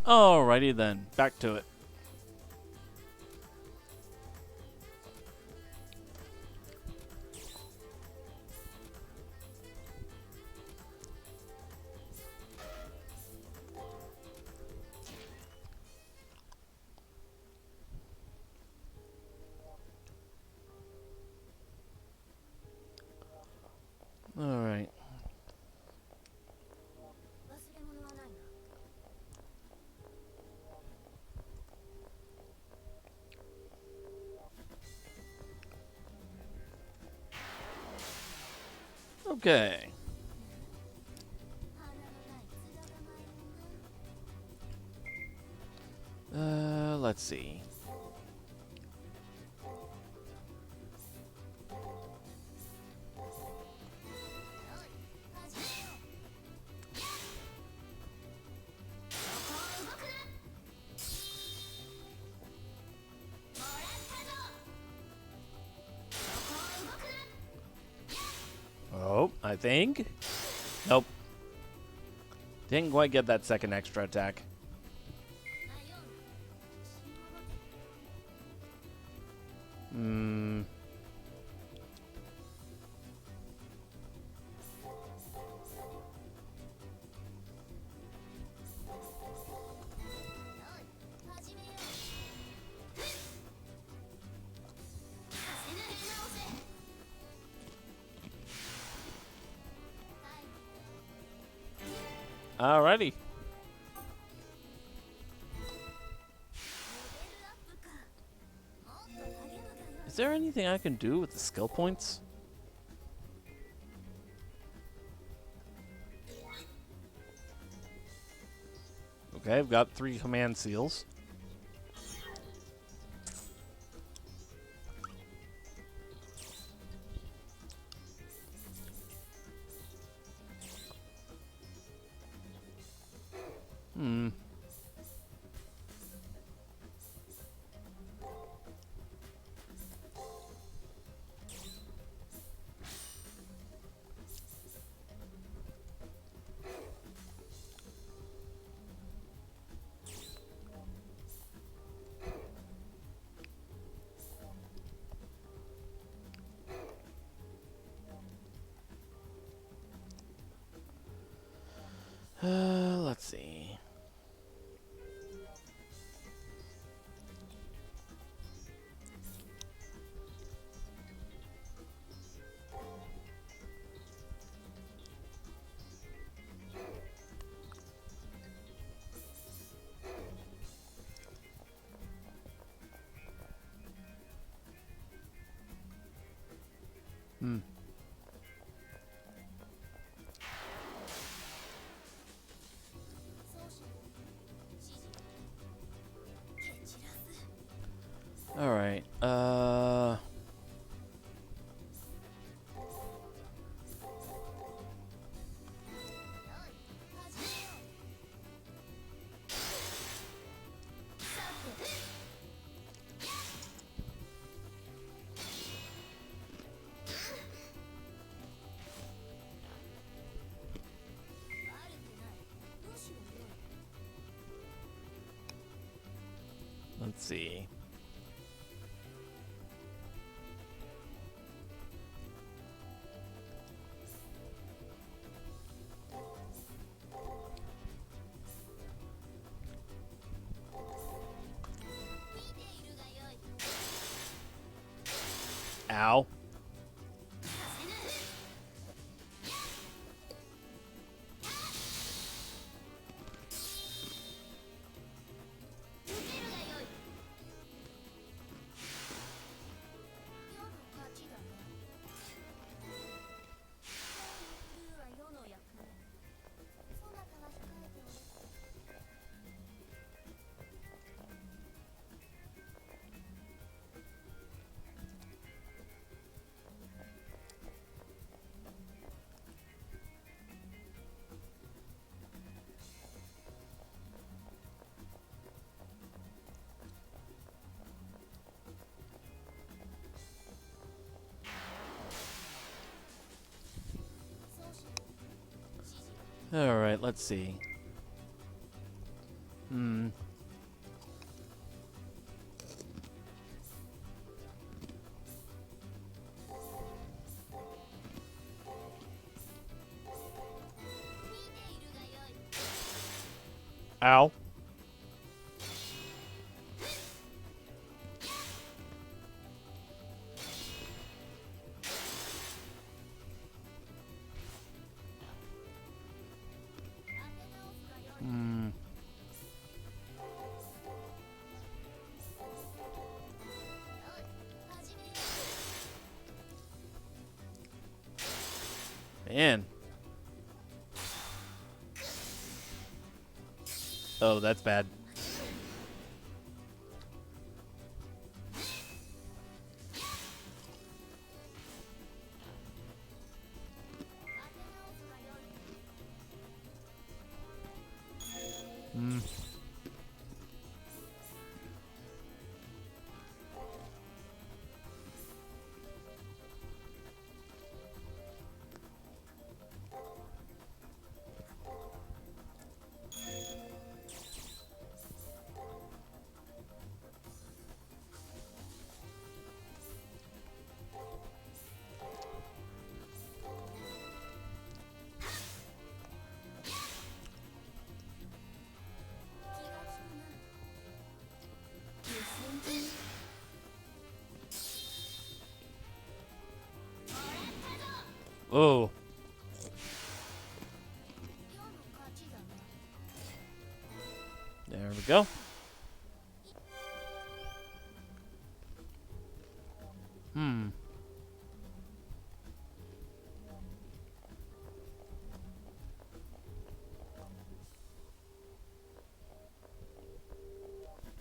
Alrighty then, back to it. Alright. Okay. Let's see. Oh, I think. Nope. Didn't quite get that second extra attack. Alrighty. Is there anything I can do with the skill points? Okay, I've got 3 command seals. Hmm. All right. Let's see. Ow. All right, let's see. Hmm. Ow. Hmm. Man. Oh, that's bad. Hmm. Oh. There we go. Hmm.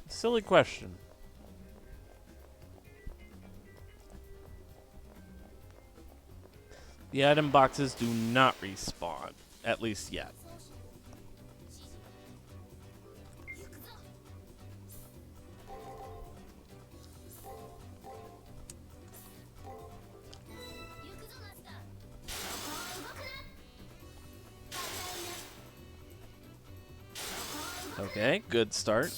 Silly question. The item boxes do not respawn, at least yet. Okay, good start.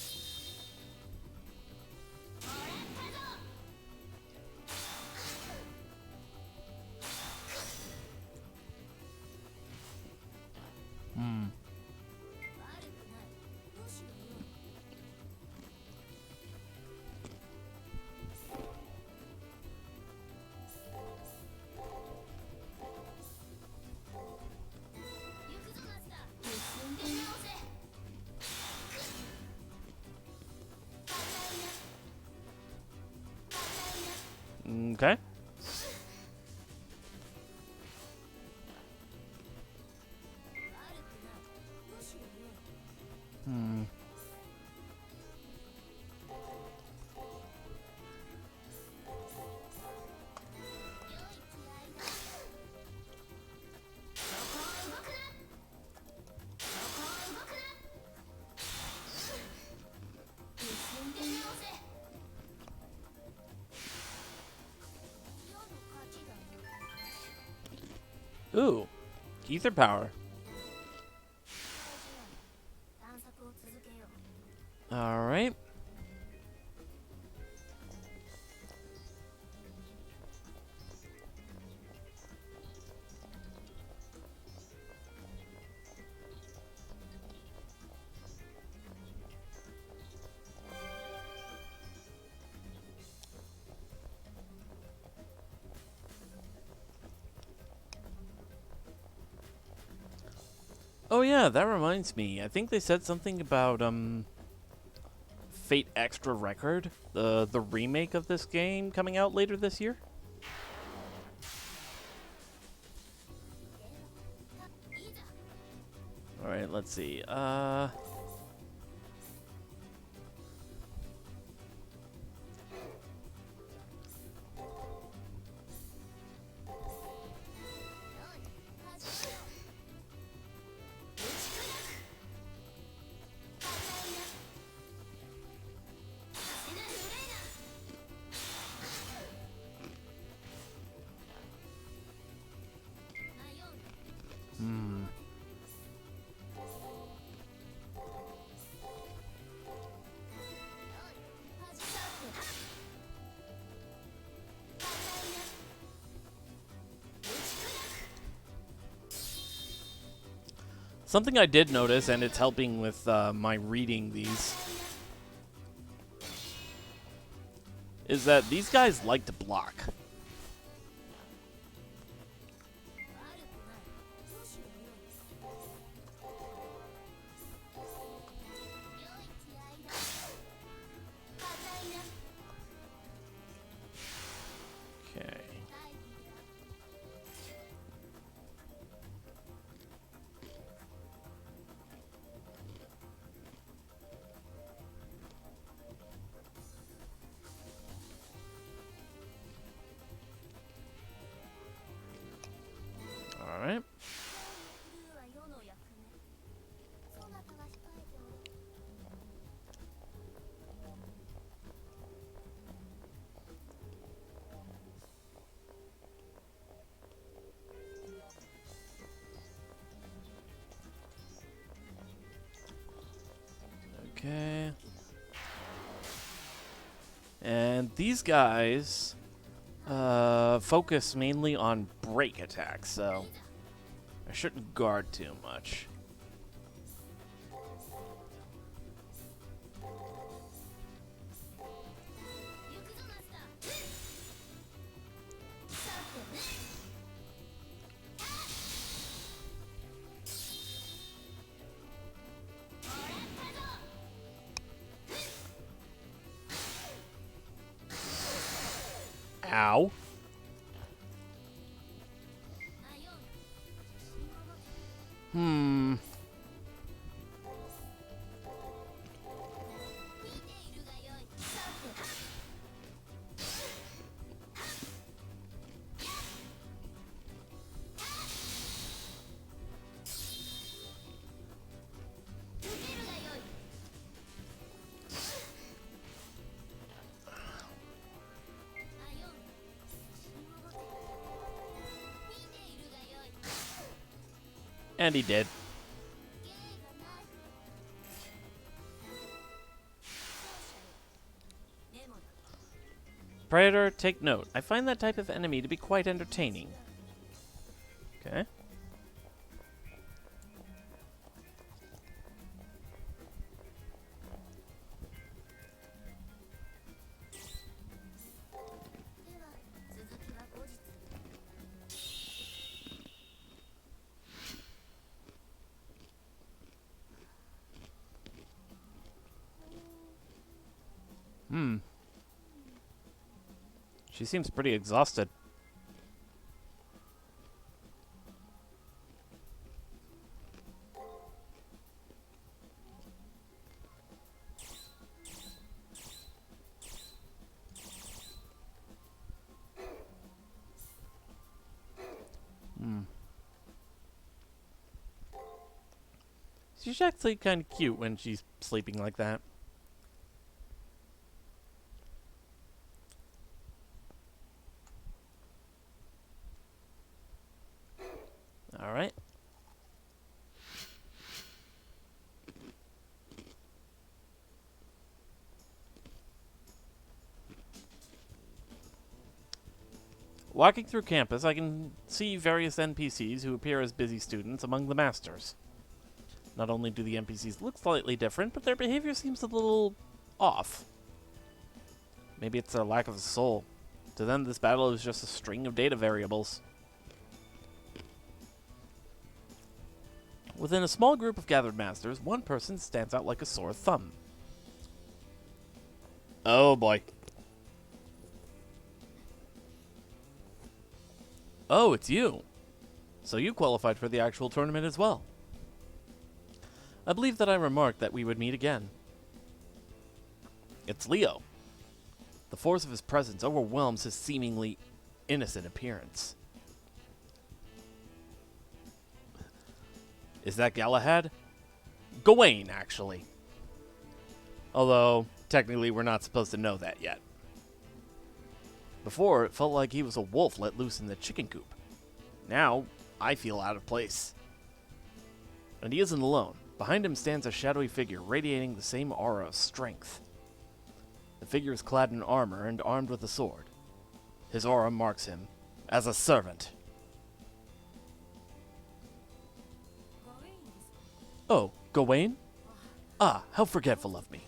Hmm. Okay. Ooh, ether power. All right. Oh yeah, that reminds me. I think they said something about Fate Extra Record, the remake of this game coming out later this year. All right, let's see. Something I did notice, and it's helping with my reading these, is that these guys like to block. Okay. All right. Okay. And these guys focus mainly on break attacks, so I shouldn't guard too much. Ow. Hmm. And he did. Predator, take note. I find that type of enemy to be quite entertaining. Okay. Hmm. She seems pretty exhausted. Hmm. She's actually kind of cute when she's sleeping like that. Walking through campus, I can see various NPCs who appear as busy students among the masters. Not only do the NPCs look slightly different, but their behavior seems a little off. Maybe it's their lack of a soul. To them, this battle is just a string of data variables. Within a small group of gathered masters, one person stands out like a sore thumb. Oh boy. Oh, it's you. So you qualified for the actual tournament as well. I believe that I remarked that we would meet again. It's Leo. The force of his presence overwhelms his seemingly innocent appearance. Is that Galahad? Gawain, actually. Although, technically, we're not supposed to know that yet. Before, it felt like he was a wolf let loose in the chicken coop. Now, I feel out of place. And he isn't alone. Behind him stands a shadowy figure radiating the same aura of strength. The figure is clad in armor and armed with a sword. His aura marks him as a servant. Oh, Gawain? Ah, how forgetful of me.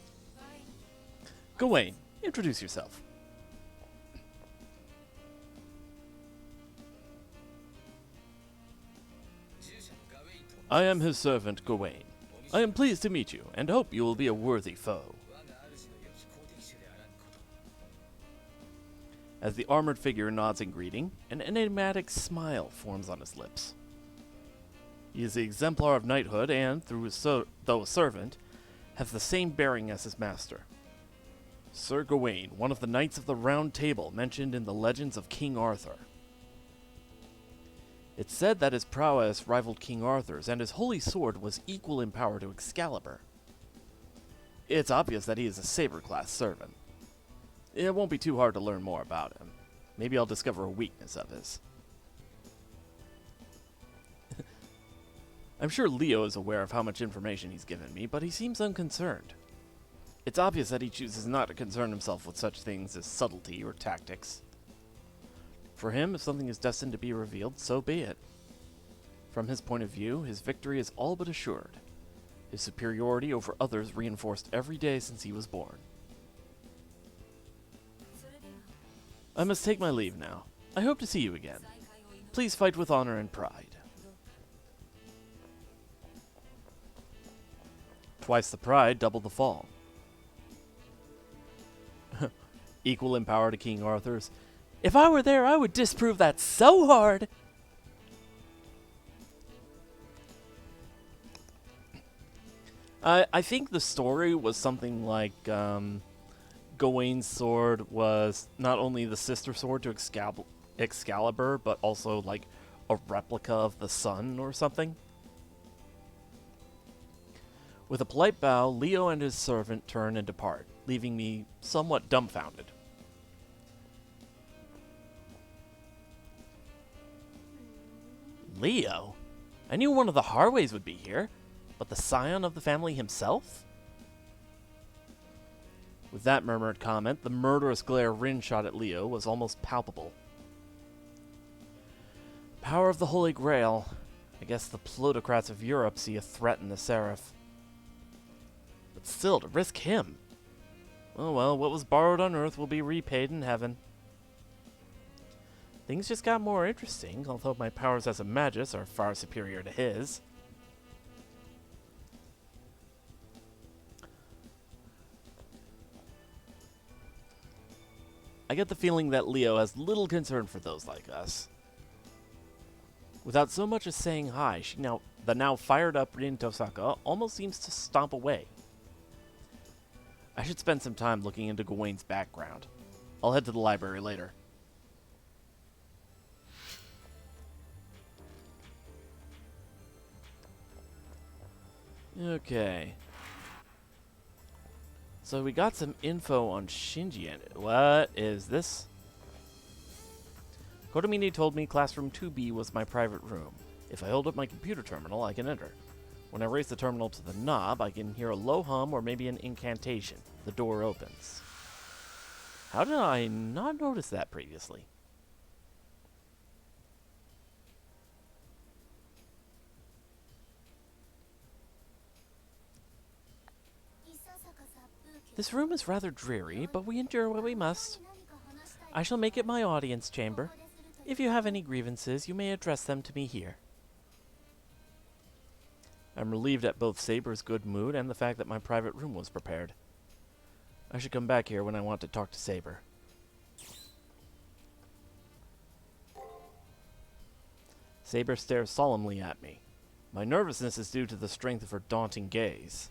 Gawain, introduce yourself. I am his servant, Gawain. I am pleased to meet you, and hope you will be a worthy foe. As the armored figure nods in greeting, an enigmatic smile forms on his lips. He is the exemplar of knighthood and, though a servant, has the same bearing as his master. Sir Gawain, one of the Knights of the Round Table mentioned in the legends of King Arthur. It's said that his prowess rivaled King Arthur's, and his holy sword was equal in power to Excalibur. It's obvious that he is a saber-class servant. It won't be too hard to learn more about him. Maybe I'll discover a weakness of his. I'm sure Leo is aware of how much information he's given me, but he seems unconcerned. It's obvious that he chooses not to concern himself with such things as subtlety or tactics. For him, if something is destined to be revealed, so be it. From his point of view, his victory is all but assured. His superiority over others reinforced every day since he was born. I must take my leave now. I hope to see you again. Please fight with honor and pride. Twice the pride, double the fall. Equal in power to King Arthur's. If I were there, I would disprove that so hard. I think the story was something like Gawain's sword was not only the sister sword to Excalibur, but also like a replica of the sun or something. With a polite bow, Leo and his servant turn and depart, leaving me somewhat dumbfounded. Leo? I knew one of the Harways would be here, but the scion of the family himself? With that murmured comment, the murderous glare Rin shot at Leo was almost palpable. Power of the Holy Grail. I guess the plutocrats of Europe see a threat in the Seraph. But still, to risk him. Oh well, what was borrowed on Earth will be repaid in heaven. Things just got more interesting, although my powers as a magus are far superior to his. I get the feeling that Leo has little concern for those like us. Without so much as saying hi, the now fired up Rin Tosaka almost seems to stomp away. I should spend some time looking into Gawain's background. I'll head to the library later. Okay. So we got some info on Shinji. What is this? Kotomini told me classroom 2B was my private room. If I hold up my computer terminal, I can enter. When I raise the terminal to the knob, I can hear a low hum or maybe an incantation. The door opens. How did I not notice that previously? This room is rather dreary, but we endure what we must. I shall make it my audience chamber. If you have any grievances, you may address them to me here. I'm relieved at both Saber's good mood and the fact that my private room was prepared. I should come back here when I want to talk to Saber. Saber stares solemnly at me. My nervousness is due to the strength of her daunting gaze.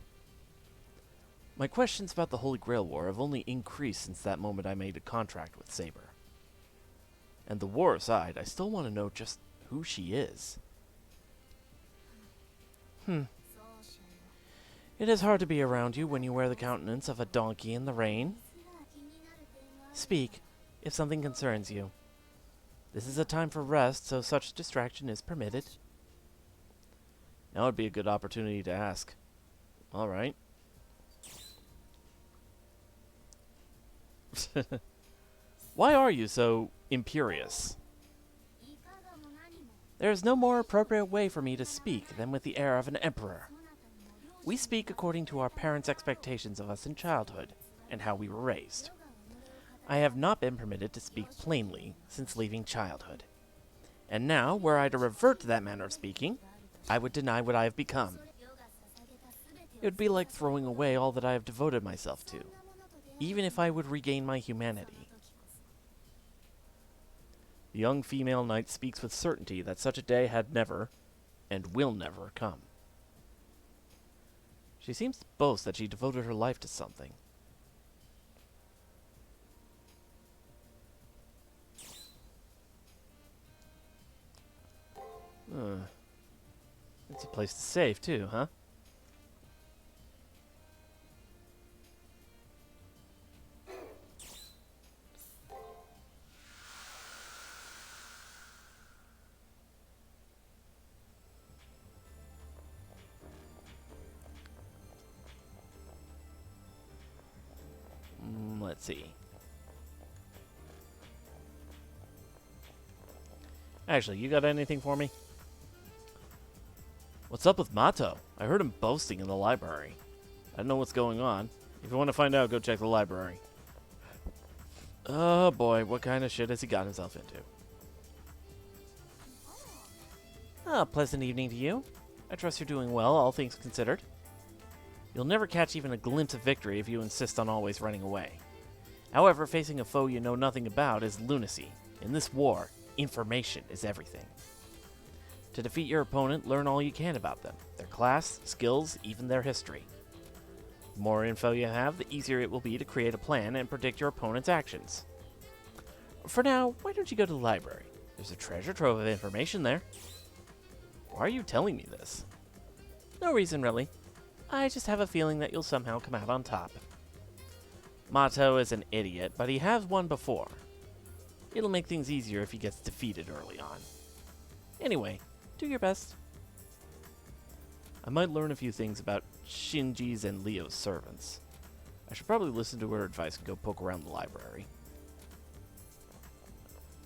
My questions about the Holy Grail War have only increased since that moment I made a contract with Saber. And the war aside, I still want to know just who she is. It is hard to be around you when you wear the countenance of a donkey in the rain. Speak, if something concerns you. This is a time for rest, so such distraction is permitted. Now would be a good opportunity to ask. All right. Why are you so imperious? There is no more appropriate way for me to speak than with the air of an emperor. We speak according to our parents' expectations of us in childhood, and how we were raised. I have not been permitted to speak plainly since leaving childhood. And now, were I to revert to that manner of speaking, I would deny what I have become. It would be like throwing away all that I have devoted myself to, even if I would regain my humanity. The young female knight speaks with certainty that such a day had never, and will never, come. She seems to boast that she devoted her life to something. It's a place to save, too, huh? Let's see. Actually, you got anything for me? What's up with Mato? I heard him boasting in the library. I don't know what's going on. If you want to find out, go check the library. Oh boy, what kind of shit has he got himself into? Pleasant evening to you. I trust you're doing well, all things considered. You'll never catch even a glimpse of victory if you insist on always running away. However, facing a foe you know nothing about is lunacy. In this war, information is everything. To defeat your opponent, learn all you can about them, their class, skills, even their history. The more info you have, the easier it will be to create a plan and predict your opponent's actions. For now, why don't you go to the library? There's a treasure trove of information there. Why are you telling me this? No reason, really. I just have a feeling that you'll somehow come out on top. Mato is an idiot, but he has won before. It'll make things easier if he gets defeated early on. Anyway, do your best. I might learn a few things about Shinji's and Leo's servants. I should probably listen to her advice and go poke around the library.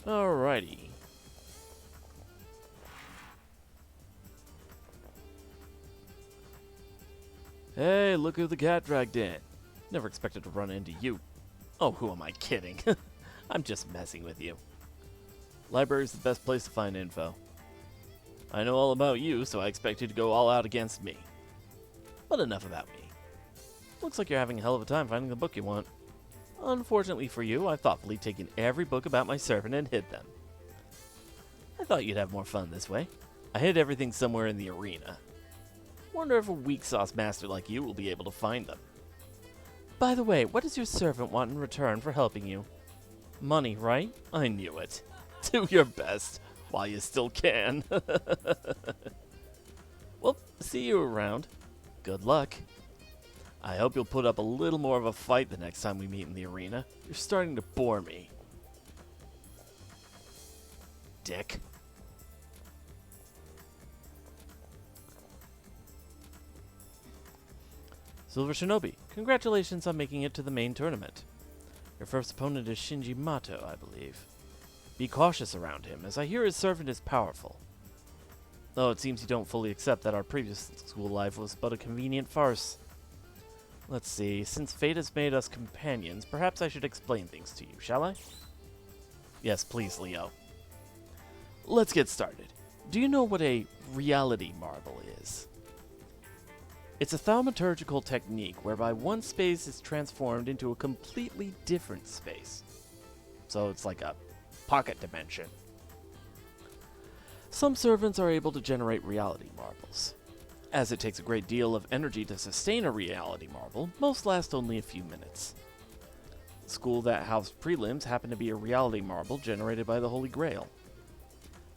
Alrighty. Hey, look who the cat dragged in. Never expected to run into you. Oh, who am I kidding? I'm just messing with you. Library's the best place to find info. I know all about you, so I expect you to go all out against me. But enough about me. Looks like you're having a hell of a time finding the book you want. Unfortunately for you, I've thoughtfully taken every book about my servant and hid them. I thought you'd have more fun this way. I hid everything somewhere in the arena. Wonder if a weak sauce master like you will be able to find them. By the way, what does your servant want in return for helping you? Money, right? I knew it. Do your best while you still can. Well, see you around. Good luck. I hope you'll put up a little more of a fight the next time we meet in the arena. You're starting to bore me. Dick. Silver Shinobi, congratulations on making it to the main tournament. Your first opponent is Shinji Mato, I believe. Be cautious around him, as I hear his servant is powerful. Though it seems you don't fully accept that our previous school life was but a convenient farce. Let's see. Since fate has made us companions, perhaps I should explain things to you, shall I? Yes, please, Leo. Let's get started. Do you know what a reality marble is? It's a thaumaturgical technique whereby one space is transformed into a completely different space. So it's like a pocket dimension. Some servants are able to generate reality marbles. As it takes a great deal of energy to sustain a reality marble, most last only a few minutes. The school that housed prelims happened to be a reality marble generated by the Holy Grail.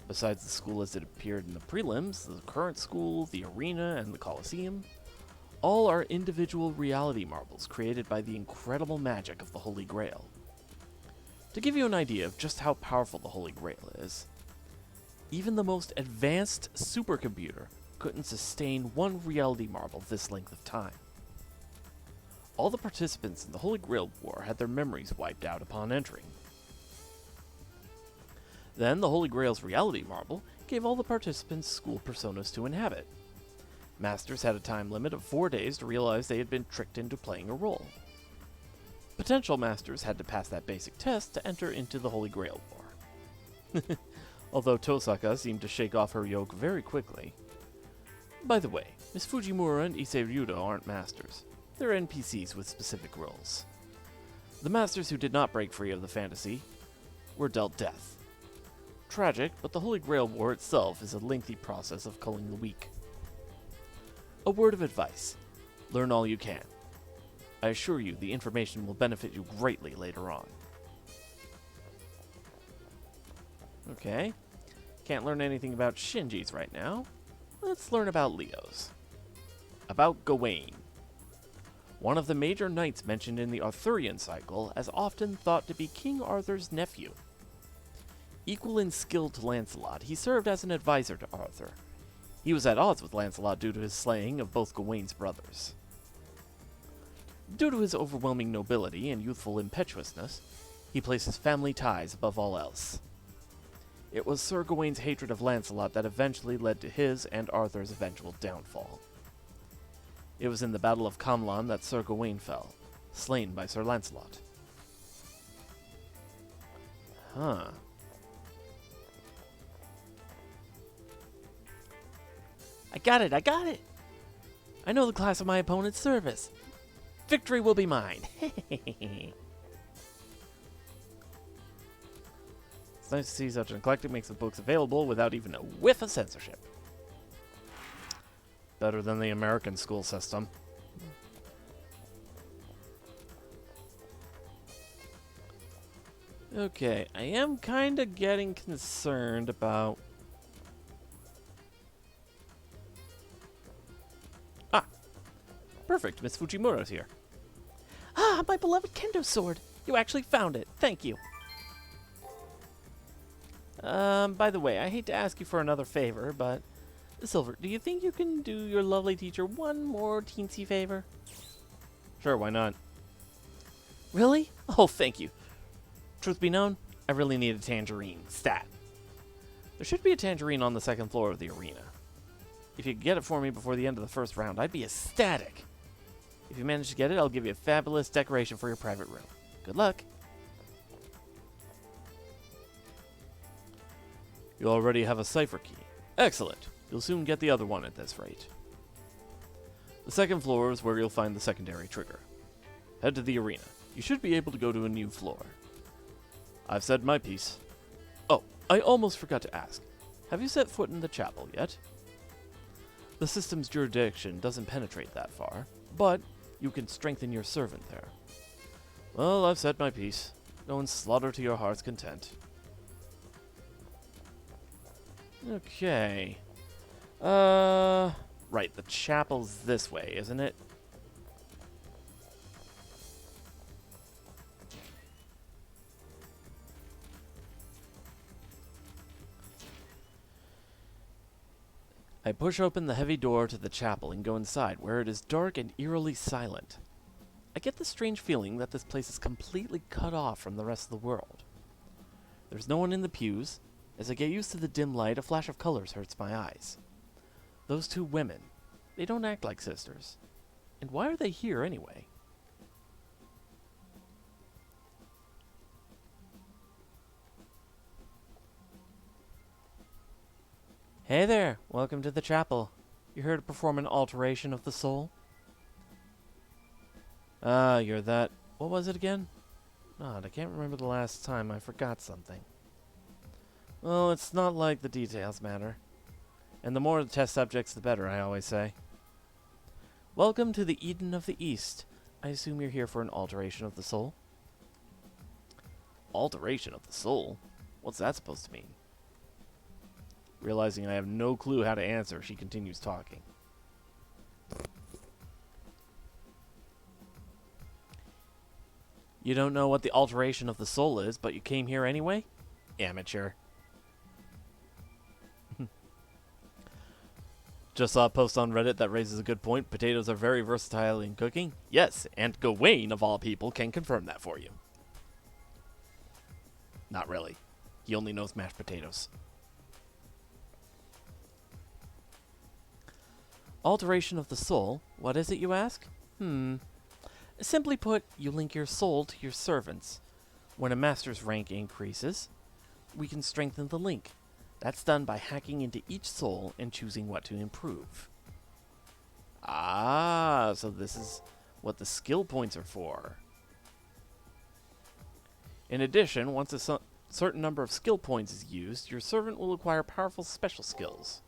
Besides the school as it appeared in the prelims, the current school, the arena, and the Colosseum, all are individual reality marbles created by the incredible magic of the Holy Grail. To give you an idea of just how powerful the Holy Grail is, even the most advanced supercomputer couldn't sustain one reality marble this length of time. All the participants in the Holy Grail War had their memories wiped out upon entering. Then the Holy Grail's reality marble gave all the participants school personas to inhabit. Masters had a time limit of 4 days to realize they had been tricked into playing a role. Potential masters had to pass that basic test to enter into the Holy Grail War. Although Tosaka seemed to shake off her yoke very quickly. By the way, Miss Fujimura and Issei Ryudo aren't masters. They're NPCs with specific roles. The masters who did not break free of the fantasy were dealt death. Tragic, but the Holy Grail War itself is a lengthy process of culling the weak. A word of advice. Learn all you can. I assure you the information will benefit you greatly later on. Okay. Can't learn anything about Shinji's right now. Let's learn about Leo's. About Gawain. One of the major knights mentioned in the Arthurian cycle, as often thought to be King Arthur's nephew. Equal in skill to Lancelot, he served as an advisor to Arthur. He was at odds with Lancelot due to his slaying of both Gawain's brothers. Due to his overwhelming nobility and youthful impetuousness, he placed his family ties above all else. It was Sir Gawain's hatred of Lancelot that eventually led to his and Arthur's eventual downfall. It was in the Battle of Camlan that Sir Gawain fell, slain by Sir Lancelot. Huh. I got it! I know the class of my opponent's service. Victory will be mine. It's nice to see such an eclectic mix of books available without even a whiff of censorship. Better than the American school system. Okay, I am kind of getting concerned about... Perfect, Miss Fujimura's here. Ah, my beloved kendo sword! You actually found it. Thank you. By the way, I hate to ask you for another favor, but... Silver, do you think you can do your lovely teacher one more teensy favor? Sure, why not? Really? Oh, thank you. Truth be known, I really need a tangerine. Stat. There should be a tangerine on the second floor of the arena. If you could get it for me before the end of the first round, I'd be ecstatic. If you manage to get it, I'll give you a fabulous decoration for your private room. Good luck. You already have a cipher key. Excellent. You'll soon get the other one at this rate. The second floor is where you'll find the secondary trigger. Head to the arena. You should be able to go to a new floor. I've said my piece. Oh, I almost forgot to ask. Have you set foot in the chapel yet? The system's jurisdiction doesn't penetrate that far, but you can strengthen your servant there. Well, I've said my piece. Go and slaughter to your heart's content. Okay. Right, the chapel's this way, isn't it? I push open the heavy door to the chapel and go inside, where it is dark and eerily silent. I get the strange feeling that this place is completely cut off from the rest of the world. There's no one in the pews. As I get used to the dim light, a flash of colors hurts my eyes. Those two women, they don't act like sisters. And why are they here anyway? Hey there, welcome to the chapel. You're here to perform an alteration of the soul? Ah, you're that... What was it again? God, I can't remember the last time I forgot something. Well, it's not like the details matter. And the more the test subjects, the better, I always say. Welcome to the Eden of the East. I assume you're here for an alteration of the soul? Alteration of the soul? What's that supposed to mean? Realizing I have no clue how to answer, she continues talking. You don't know what the alteration of the soul is, but you came here anyway? Amateur. Just saw a post on Reddit that raises a good point. Potatoes are very versatile in cooking. Yes, and Gawain, of all people, can confirm that for you. Not really. He only knows mashed potatoes. Alteration of the soul? What is it, you ask? Simply put, you link your soul to your servants. When a master's rank increases, we can strengthen the link. That's done by hacking into each soul and choosing what to improve. Ah, so this is what the skill points are for. In addition, once a certain number of skill points is used, your servant will acquire powerful special skills.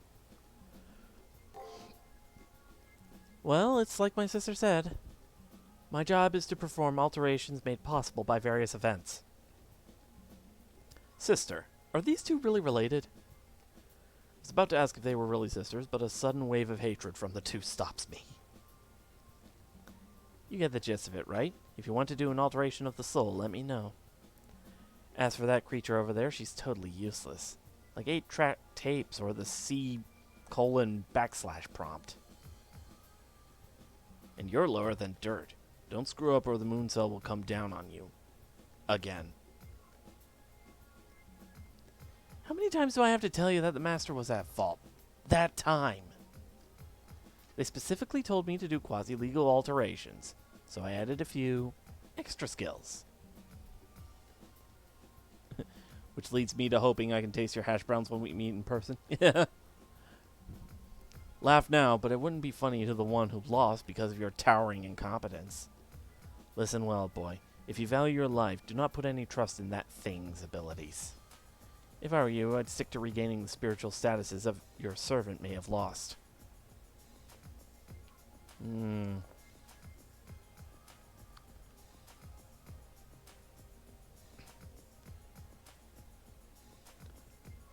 Well, it's like my sister said. My job is to perform alterations made possible by various events. Sister, are these two really related? I was about to ask if they were really sisters, but a sudden wave of hatred from the two stops me. You get the gist of it, right? If you want to do an alteration of the soul, let me know. As for that creature over there, she's totally useless. Like 8-track tapes or the C:\/ prompt. And you're lower than dirt. Don't screw up or the moon cell will come down on you. Again. How many times do I have to tell you that the master was at fault? That time. They specifically told me to do quasi-legal alterations, so I added a few extra skills. Which leads me to hoping I can taste your hash browns when we meet in person. Laugh now, but it wouldn't be funny to the one who lost because of your towering incompetence. Listen well, boy. If you value your life, do not put any trust in that thing's abilities. If I were you, I'd stick to regaining the spiritual statuses of your servant may have lost. For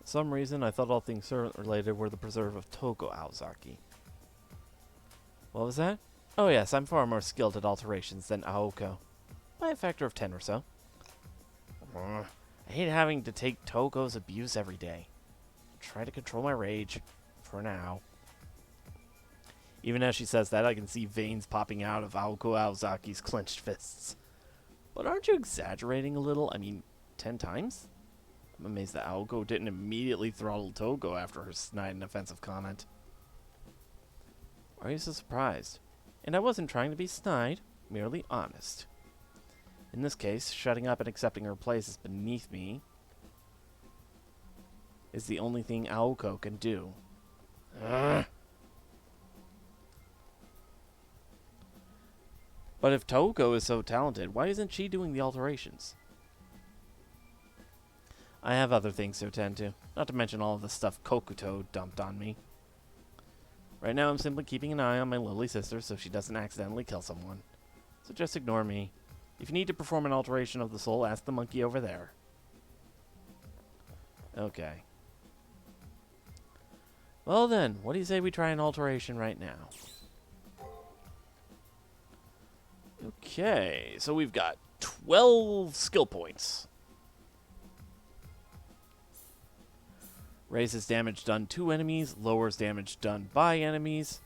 some reason, I thought all things servant-related were the preserve of Togo Aozaki. What was that? Oh yes, I'm far more skilled at alterations than Aoko. By a factor of 10 or so. I hate having to take Togo's abuse every day. Try to control my rage. For now. Even as she says that, I can see veins popping out of Aoko Aozaki's clenched fists. But aren't you exaggerating a little? I mean, 10 times? I'm amazed that Aoko didn't immediately throttle Togo after her snide and offensive comment. Why are you so surprised? And I wasn't trying to be snide, merely honest. In this case, shutting up and accepting her place is beneath me is the only thing Aoko can do. Ugh. But if Togo is so talented, why isn't she doing the alterations? I have other things to attend to, not to mention all of the stuff Kokuto dumped on me. Right now I'm simply keeping an eye on my lovely sister so she doesn't accidentally kill someone. So just ignore me. If you need to perform an alteration of the soul, ask the monkey over there. Okay. Well then, what do you say we try an alteration right now? Okay, so we've got 12 skill points. Raises damage done to enemies, lowers damage done by enemies.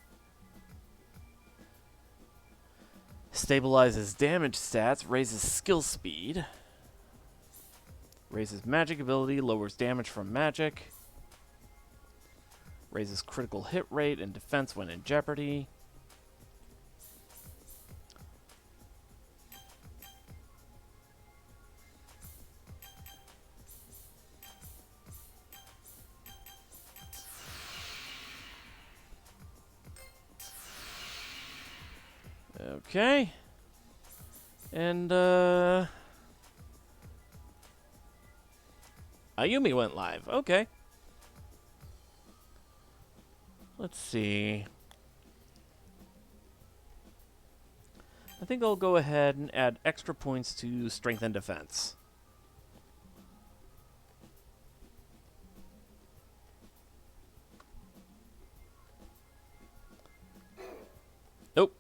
Stabilizes damage stats, raises skill speed. Raises magic ability, lowers damage from magic. Raises critical hit rate and defense when in jeopardy. Okay. And, Ayumi went live. Okay. Let's see. I think I'll go ahead and add extra points to strength and defense. Nope.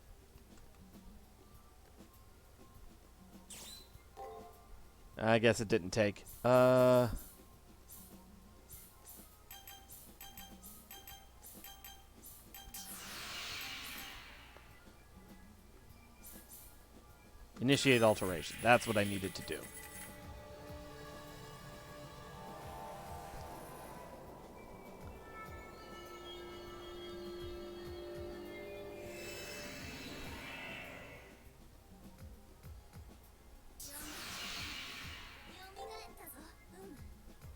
I guess it didn't take. Initiate alteration. That's what I needed to do.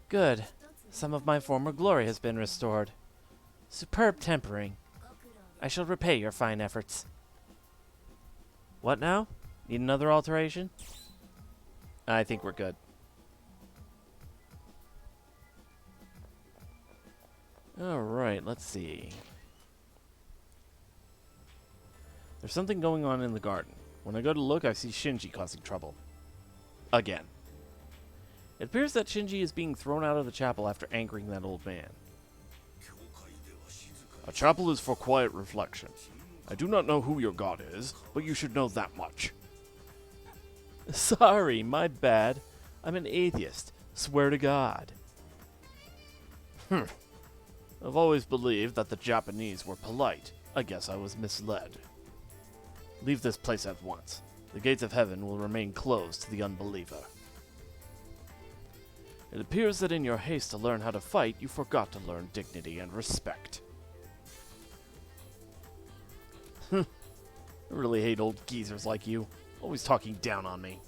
Good. Some of my former glory has been restored. Superb tempering. I shall repay your fine efforts. What now? Need another alteration? I think we're good. Alright, let's see. There's something going on in the garden. When I go to look, I see Shinji causing trouble. Again. It appears that Shinji is being thrown out of the chapel after angering that old man. A chapel is for quiet reflection. I do not know who your god is, but you should know that much. Sorry, my bad. I'm an atheist. Swear to God. I've always believed that the Japanese were polite. I guess I was misled. Leave this place at once. The gates of heaven will remain closed to the unbeliever. It appears that in your haste to learn how to fight, you forgot to learn dignity and respect. I really hate old geezers like you, always talking down on me.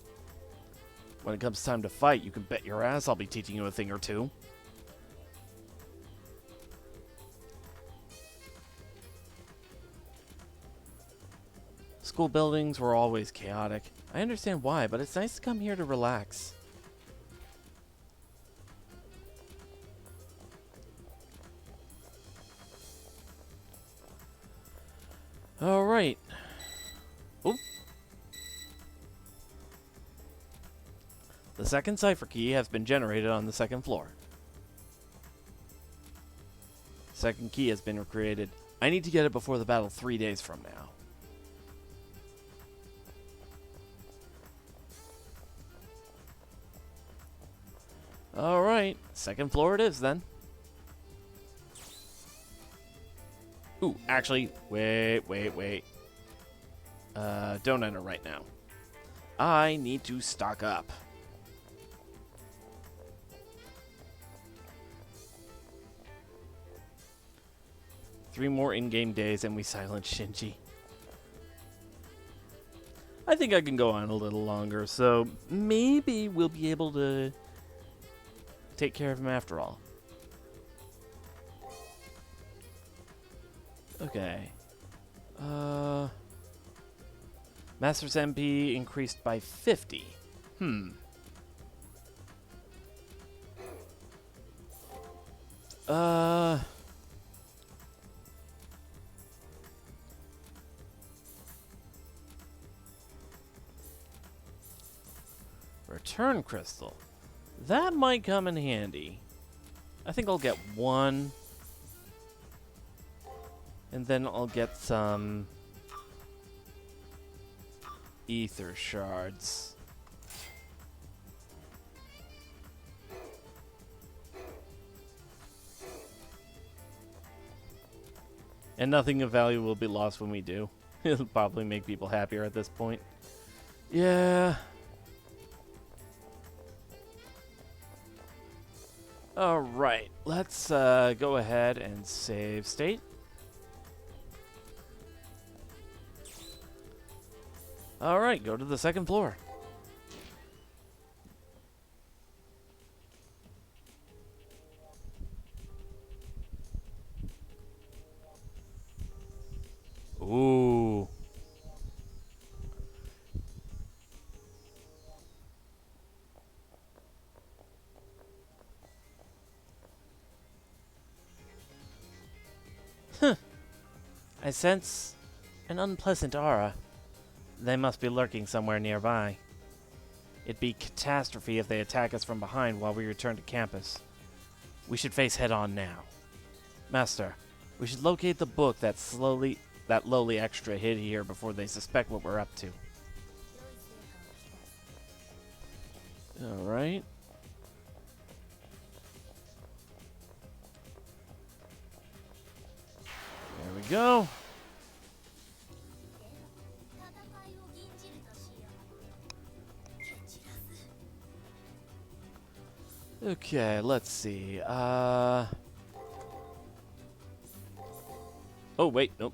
When it comes time to fight, you can bet your ass I'll be teaching you a thing or two. School buildings were always chaotic. I understand why, but it's nice to come here to relax. Alright. Oop. The second cipher key has been generated on the second floor. Second key has been created. I need to get it before the battle 3 days from now. Alright, second floor it is then. Ooh, actually, wait. Don't enter right now. I need to stock up. Three more in-game days and we silence Shinji. I think I can go on a little longer, so maybe we'll be able to take care of him after all. Okay. Master's MP increased by 50. Return crystal. That might come in handy. I think I'll get one. And then I'll get some ether shards. And nothing of value will be lost when we do. It'll probably make people happier at this point. Yeah. Alright, let's go ahead and save state. Alright, go to the second floor. Ooh. I sense an unpleasant aura. They must be lurking somewhere nearby. It'd be catastrophe if they attack us from behind while we return to campus. We should face head-on now. Master, we should locate the book that lowly extra hid here before they suspect what we're up to. Alright. There we go. Okay, let's see. Oh, wait. Nope.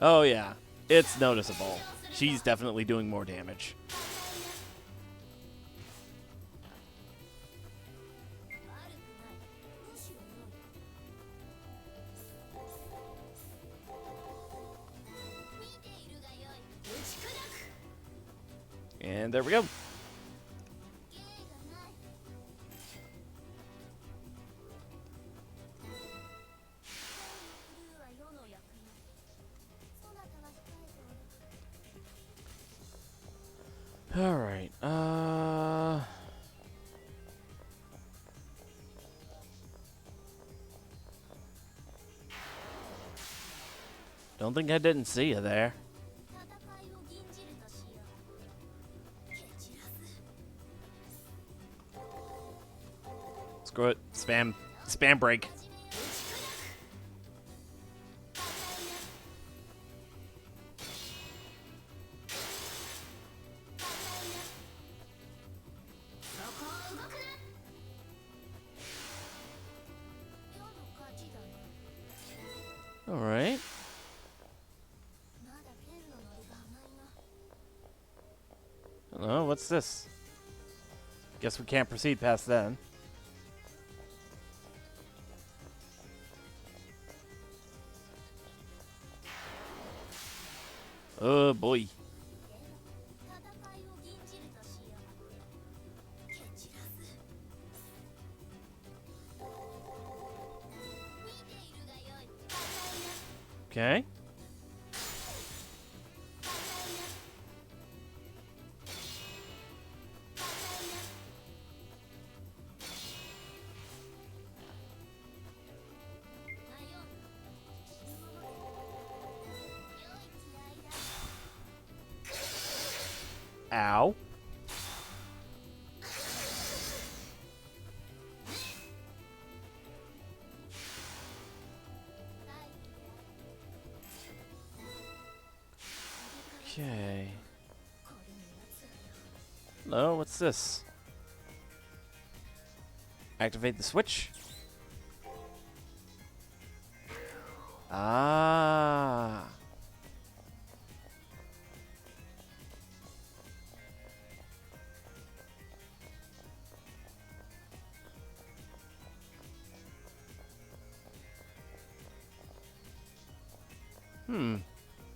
Oh, yeah. It's noticeable. She's definitely doing more damage. And there we go. All right. Don't think I didn't see you there. Screw it. Spam break. All right. Hello, what's this? Guess we can't proceed past then. Oh boy. Okay. Ow. Okay. No, what's this? Activate the switch. Ah.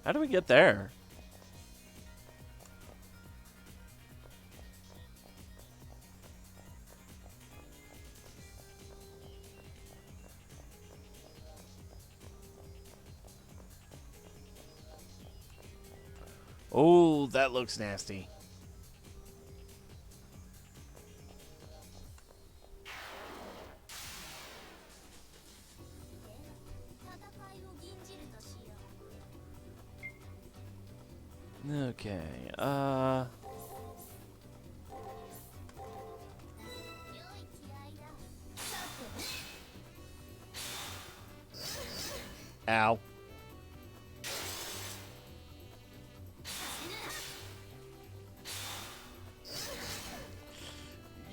How do we get there? Oh, that looks nasty. Okay, Ow.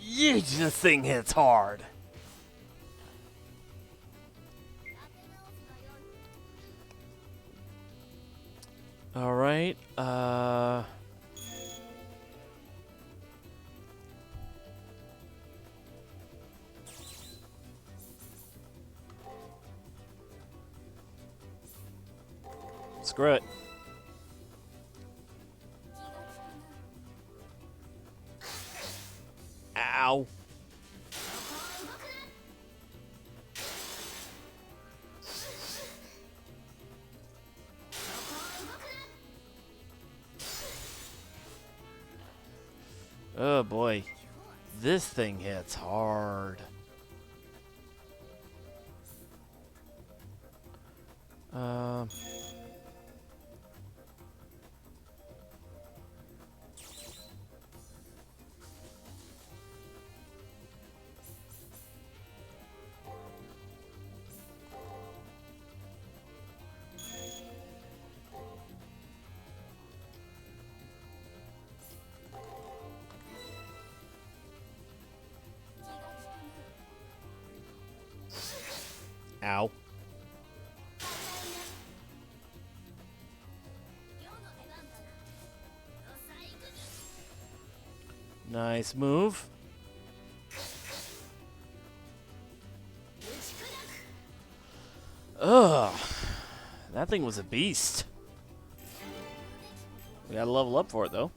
Yeesh, this thing hits hard. All right. Screw it. Ow. Oh boy. This thing hits hard. Um. Ow. Nice move. Ugh. That thing was a beast. We gotta level up for it, though.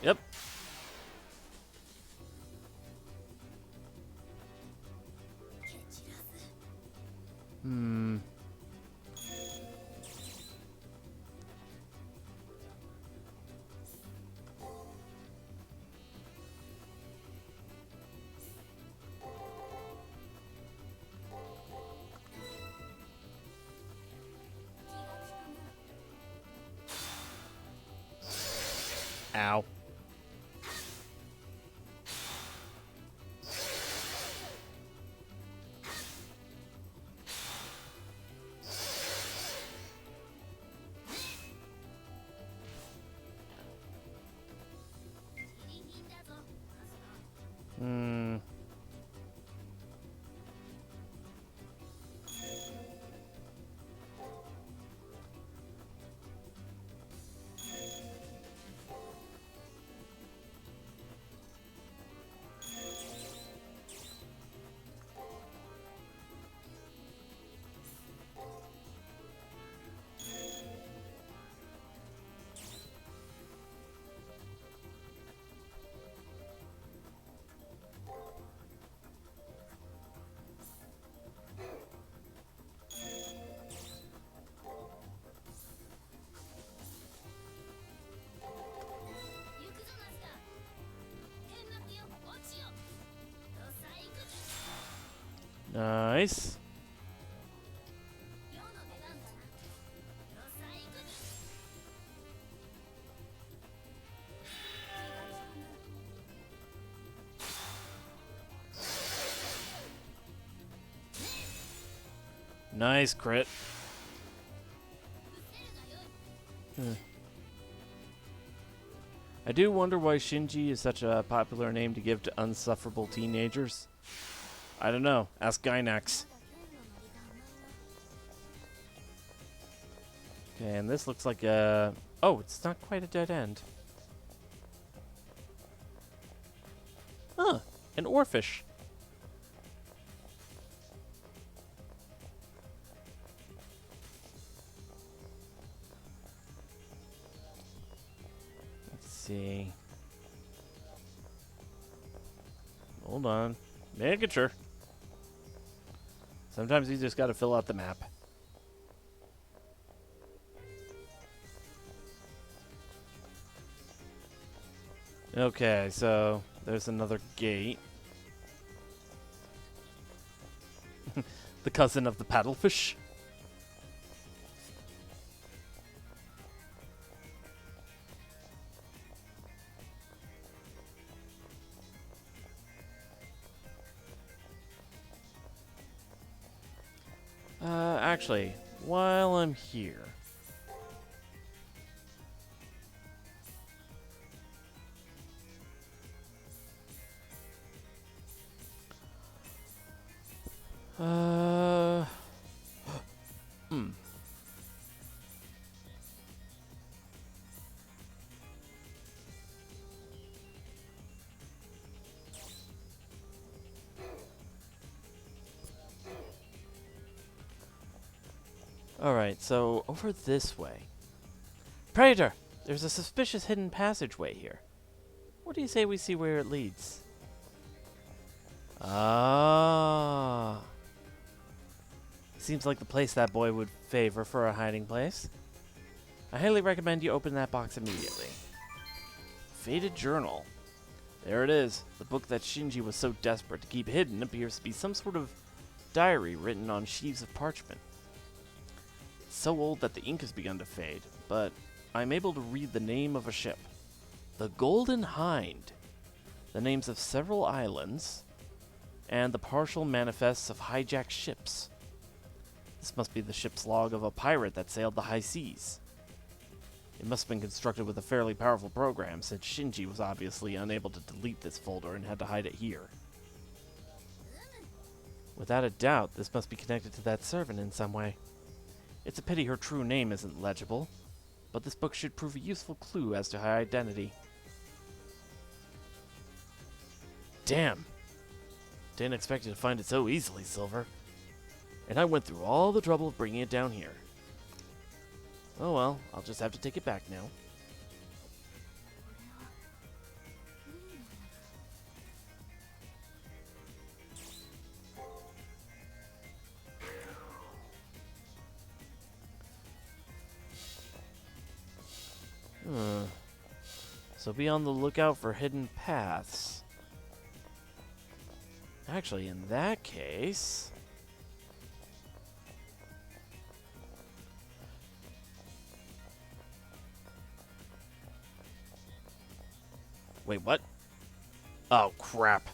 Yep. Hmm. Ow. Hmm. Nice. Nice crit. I do wonder why Shinji is such a popular name to give to unsufferable teenagers. I don't know. Ask Gynax. Okay, and this looks like a... Oh, it's not quite a dead end. Huh, an oarfish. Let's see. Hold on. Making sure. Sometimes you just gotta fill out the map. Okay, so there's another gate. The cousin of the paddlefish. Actually, while I'm here, Alright, so over this way. Praetor! There's a suspicious hidden passageway here. What do you say we see where it leads? Ah. Seems like the place that boy would favor for a hiding place. I highly recommend you open that box immediately. Faded journal. There it is. The book that Shinji was so desperate to keep hidden appears to be some sort of diary written on sheaves of parchment. It's so old that the ink has begun to fade, but I'm able to read the name of a ship. The Golden Hind. The names of several islands, and the partial manifests of hijacked ships. This must be the ship's log of a pirate that sailed the high seas. It must have been constructed with a fairly powerful program, since Shinji was obviously unable to delete this folder and had to hide it here. Without a doubt, this must be connected to that servant in some way. It's a pity her true name isn't legible, but this book should prove a useful clue as to her identity. Damn! Didn't expect you to find it so easily, Silver. And I went through all the trouble of bringing it down here. Oh well, I'll just have to take it back now. So be on the lookout for hidden paths. Actually, in that case... Wait, what? Oh, crap.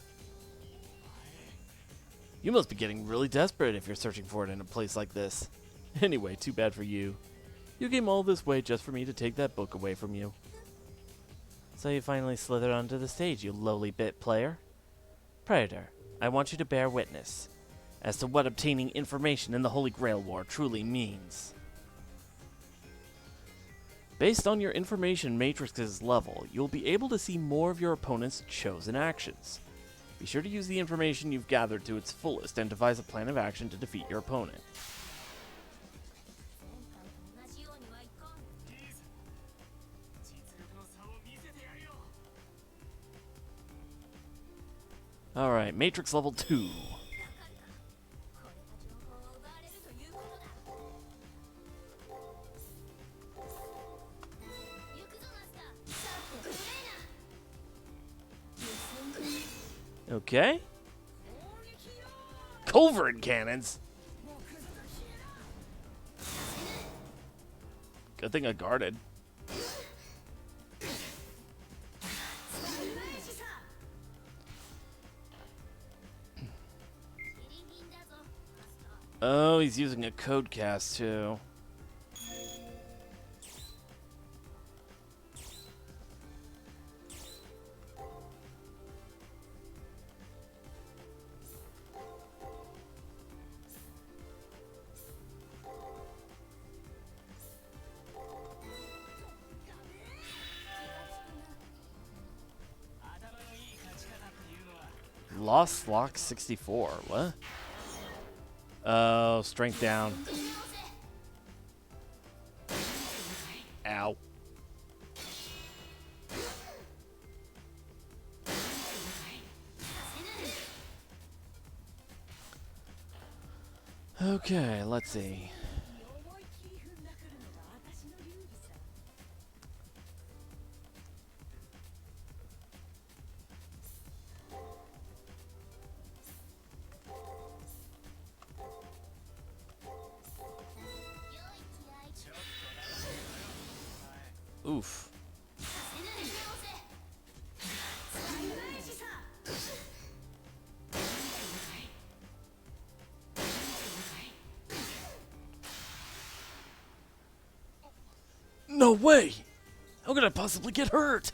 You must be getting really desperate if you're searching for it in a place like this. Anyway, too bad for you. You came all this way just for me to take that book away from you. So you finally slithered onto the stage, you lowly bit player. Praetor, I want you to bear witness as to what obtaining information in the Holy Grail War truly means. Based on your information matrix's level, you'll be able to see more of your opponent's chosen actions. Be sure to use the information you've gathered to its fullest and devise a plan of action to defeat your opponent. Alright, Matrix level 2. Okay. Culverin cannons? Good thing I guarded. Oh, he's using a code cast too. Lost Lock 64. What? Oh, strength down. Ow. Okay, let's see. Oof. No way! How could I possibly get hurt?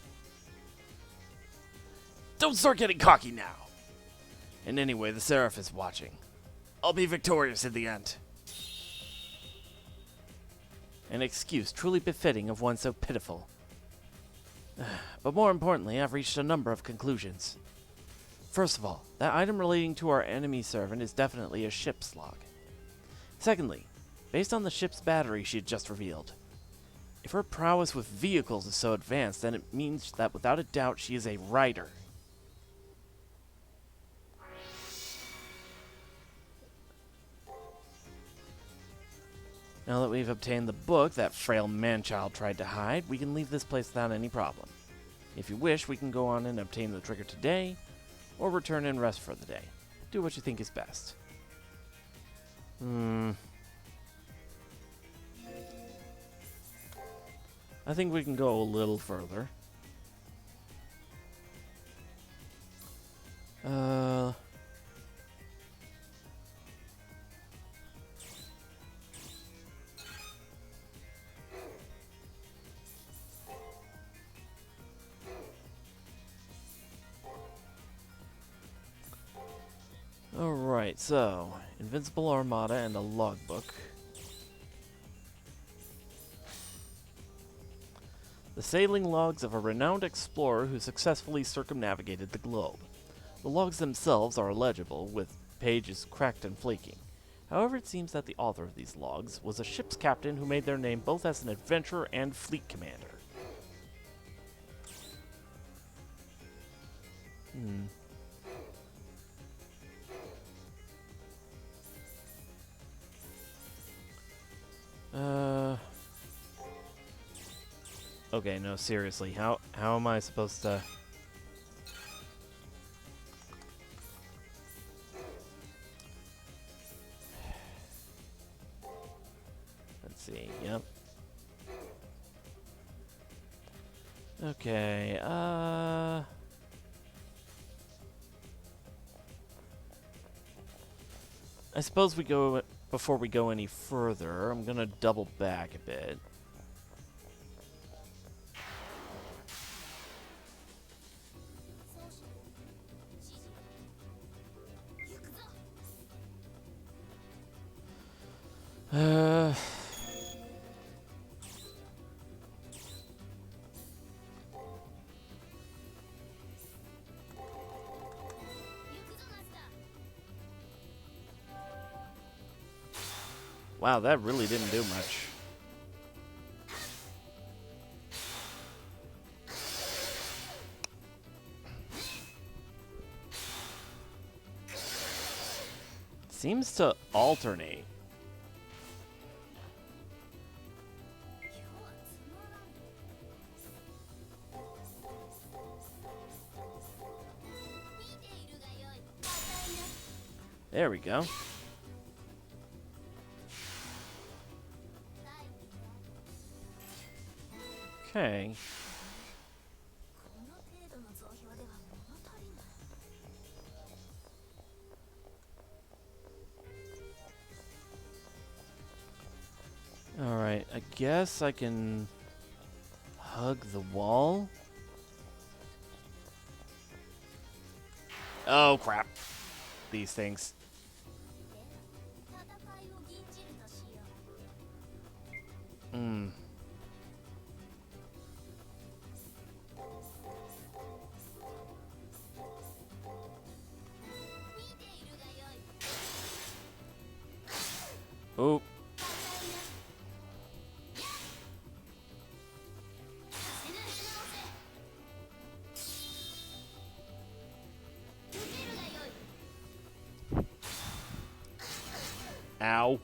Don't start getting cocky now. And anyway, the Seraph is watching. I'll be victorious in the end. An excuse truly befitting of one so pitiful. But more importantly, I've reached a number of conclusions. First of all, that item relating to our enemy servant is definitely a ship's log. Secondly, based on the ship's battery she had just revealed. If her prowess with vehicles is so advanced, then it means that without a doubt she is a rider. Now that we've obtained the book that frail man-child tried to hide, we can leave this place without any problem. If you wish, we can go on and obtain the trigger today, or return and rest for the day. Do what you think is best. I think we can go a little further. Alright, so, Invincible Armada and a logbook. The sailing logs of a renowned explorer who successfully circumnavigated the globe. The logs themselves are illegible, with pages cracked and flaking. However, it seems that the author of these logs was a ship's captain who made their name both as an adventurer and fleet commander. Okay, no, seriously, how am I supposed to... Let's see, yep. Okay, I suppose we go, before we go any further, I'm gonna double back a bit. Wow, that really didn't do much. Seems to alternate. There we go. Okay. Alright, I guess I can hug the wall. Oh, crap. These things. Oh. Ow.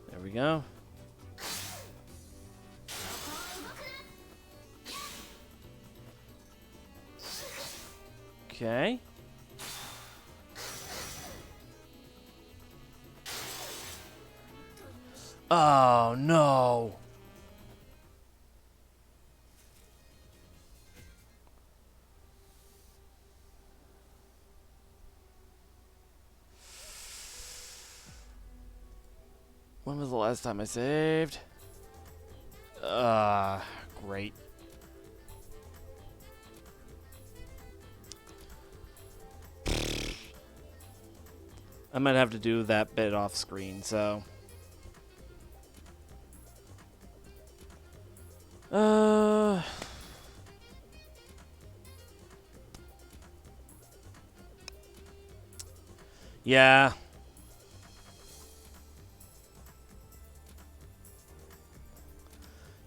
There we go. Okay. Oh, no. When was the last time I saved? Great. I might have to do that bit off screen, so. Yeah.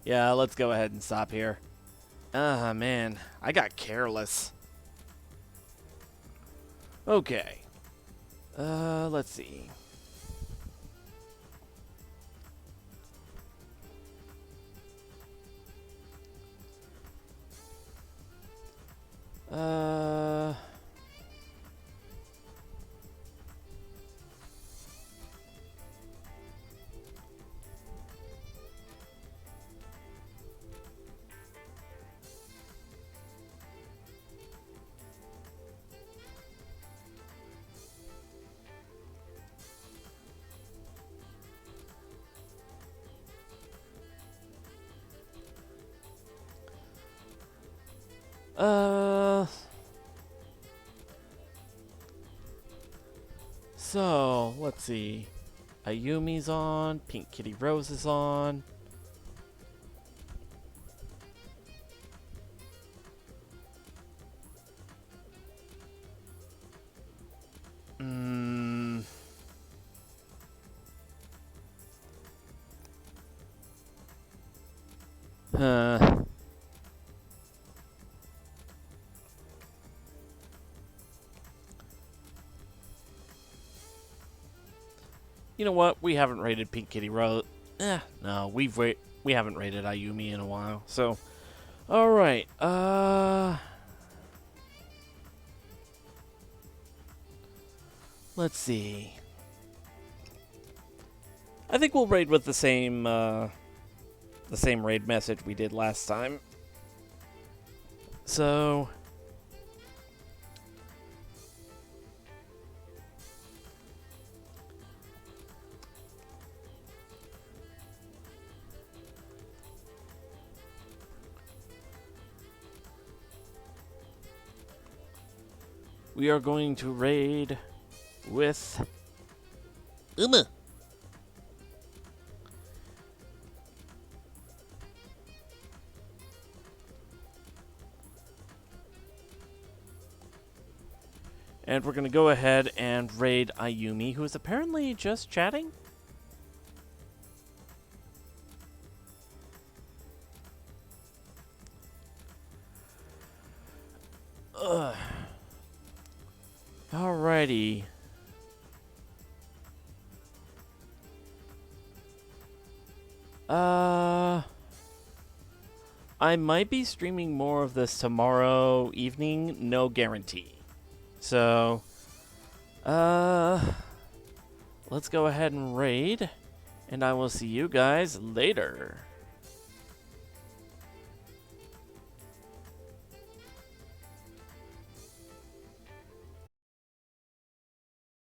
Yeah, let's go ahead and stop here. Ah, man. I got careless. Okay. Let's see. Uh... So, let's see. Ayumi's on. Pink Kitty Rose is on. Hmm. Huh. You know what? We haven't rated Pink Kitty Rose. No, we haven't rated Ayumi in a while. So, all right. Let's see. I think we'll raid with the same raid message we did last time. So, we are going to raid with Uma. And we're going to go ahead and raid Ayumi, who is apparently just chatting. Ugh. Alrighty. I might be streaming more of this tomorrow evening, no guarantee. So, let's go ahead and raid, and I will see you guys later.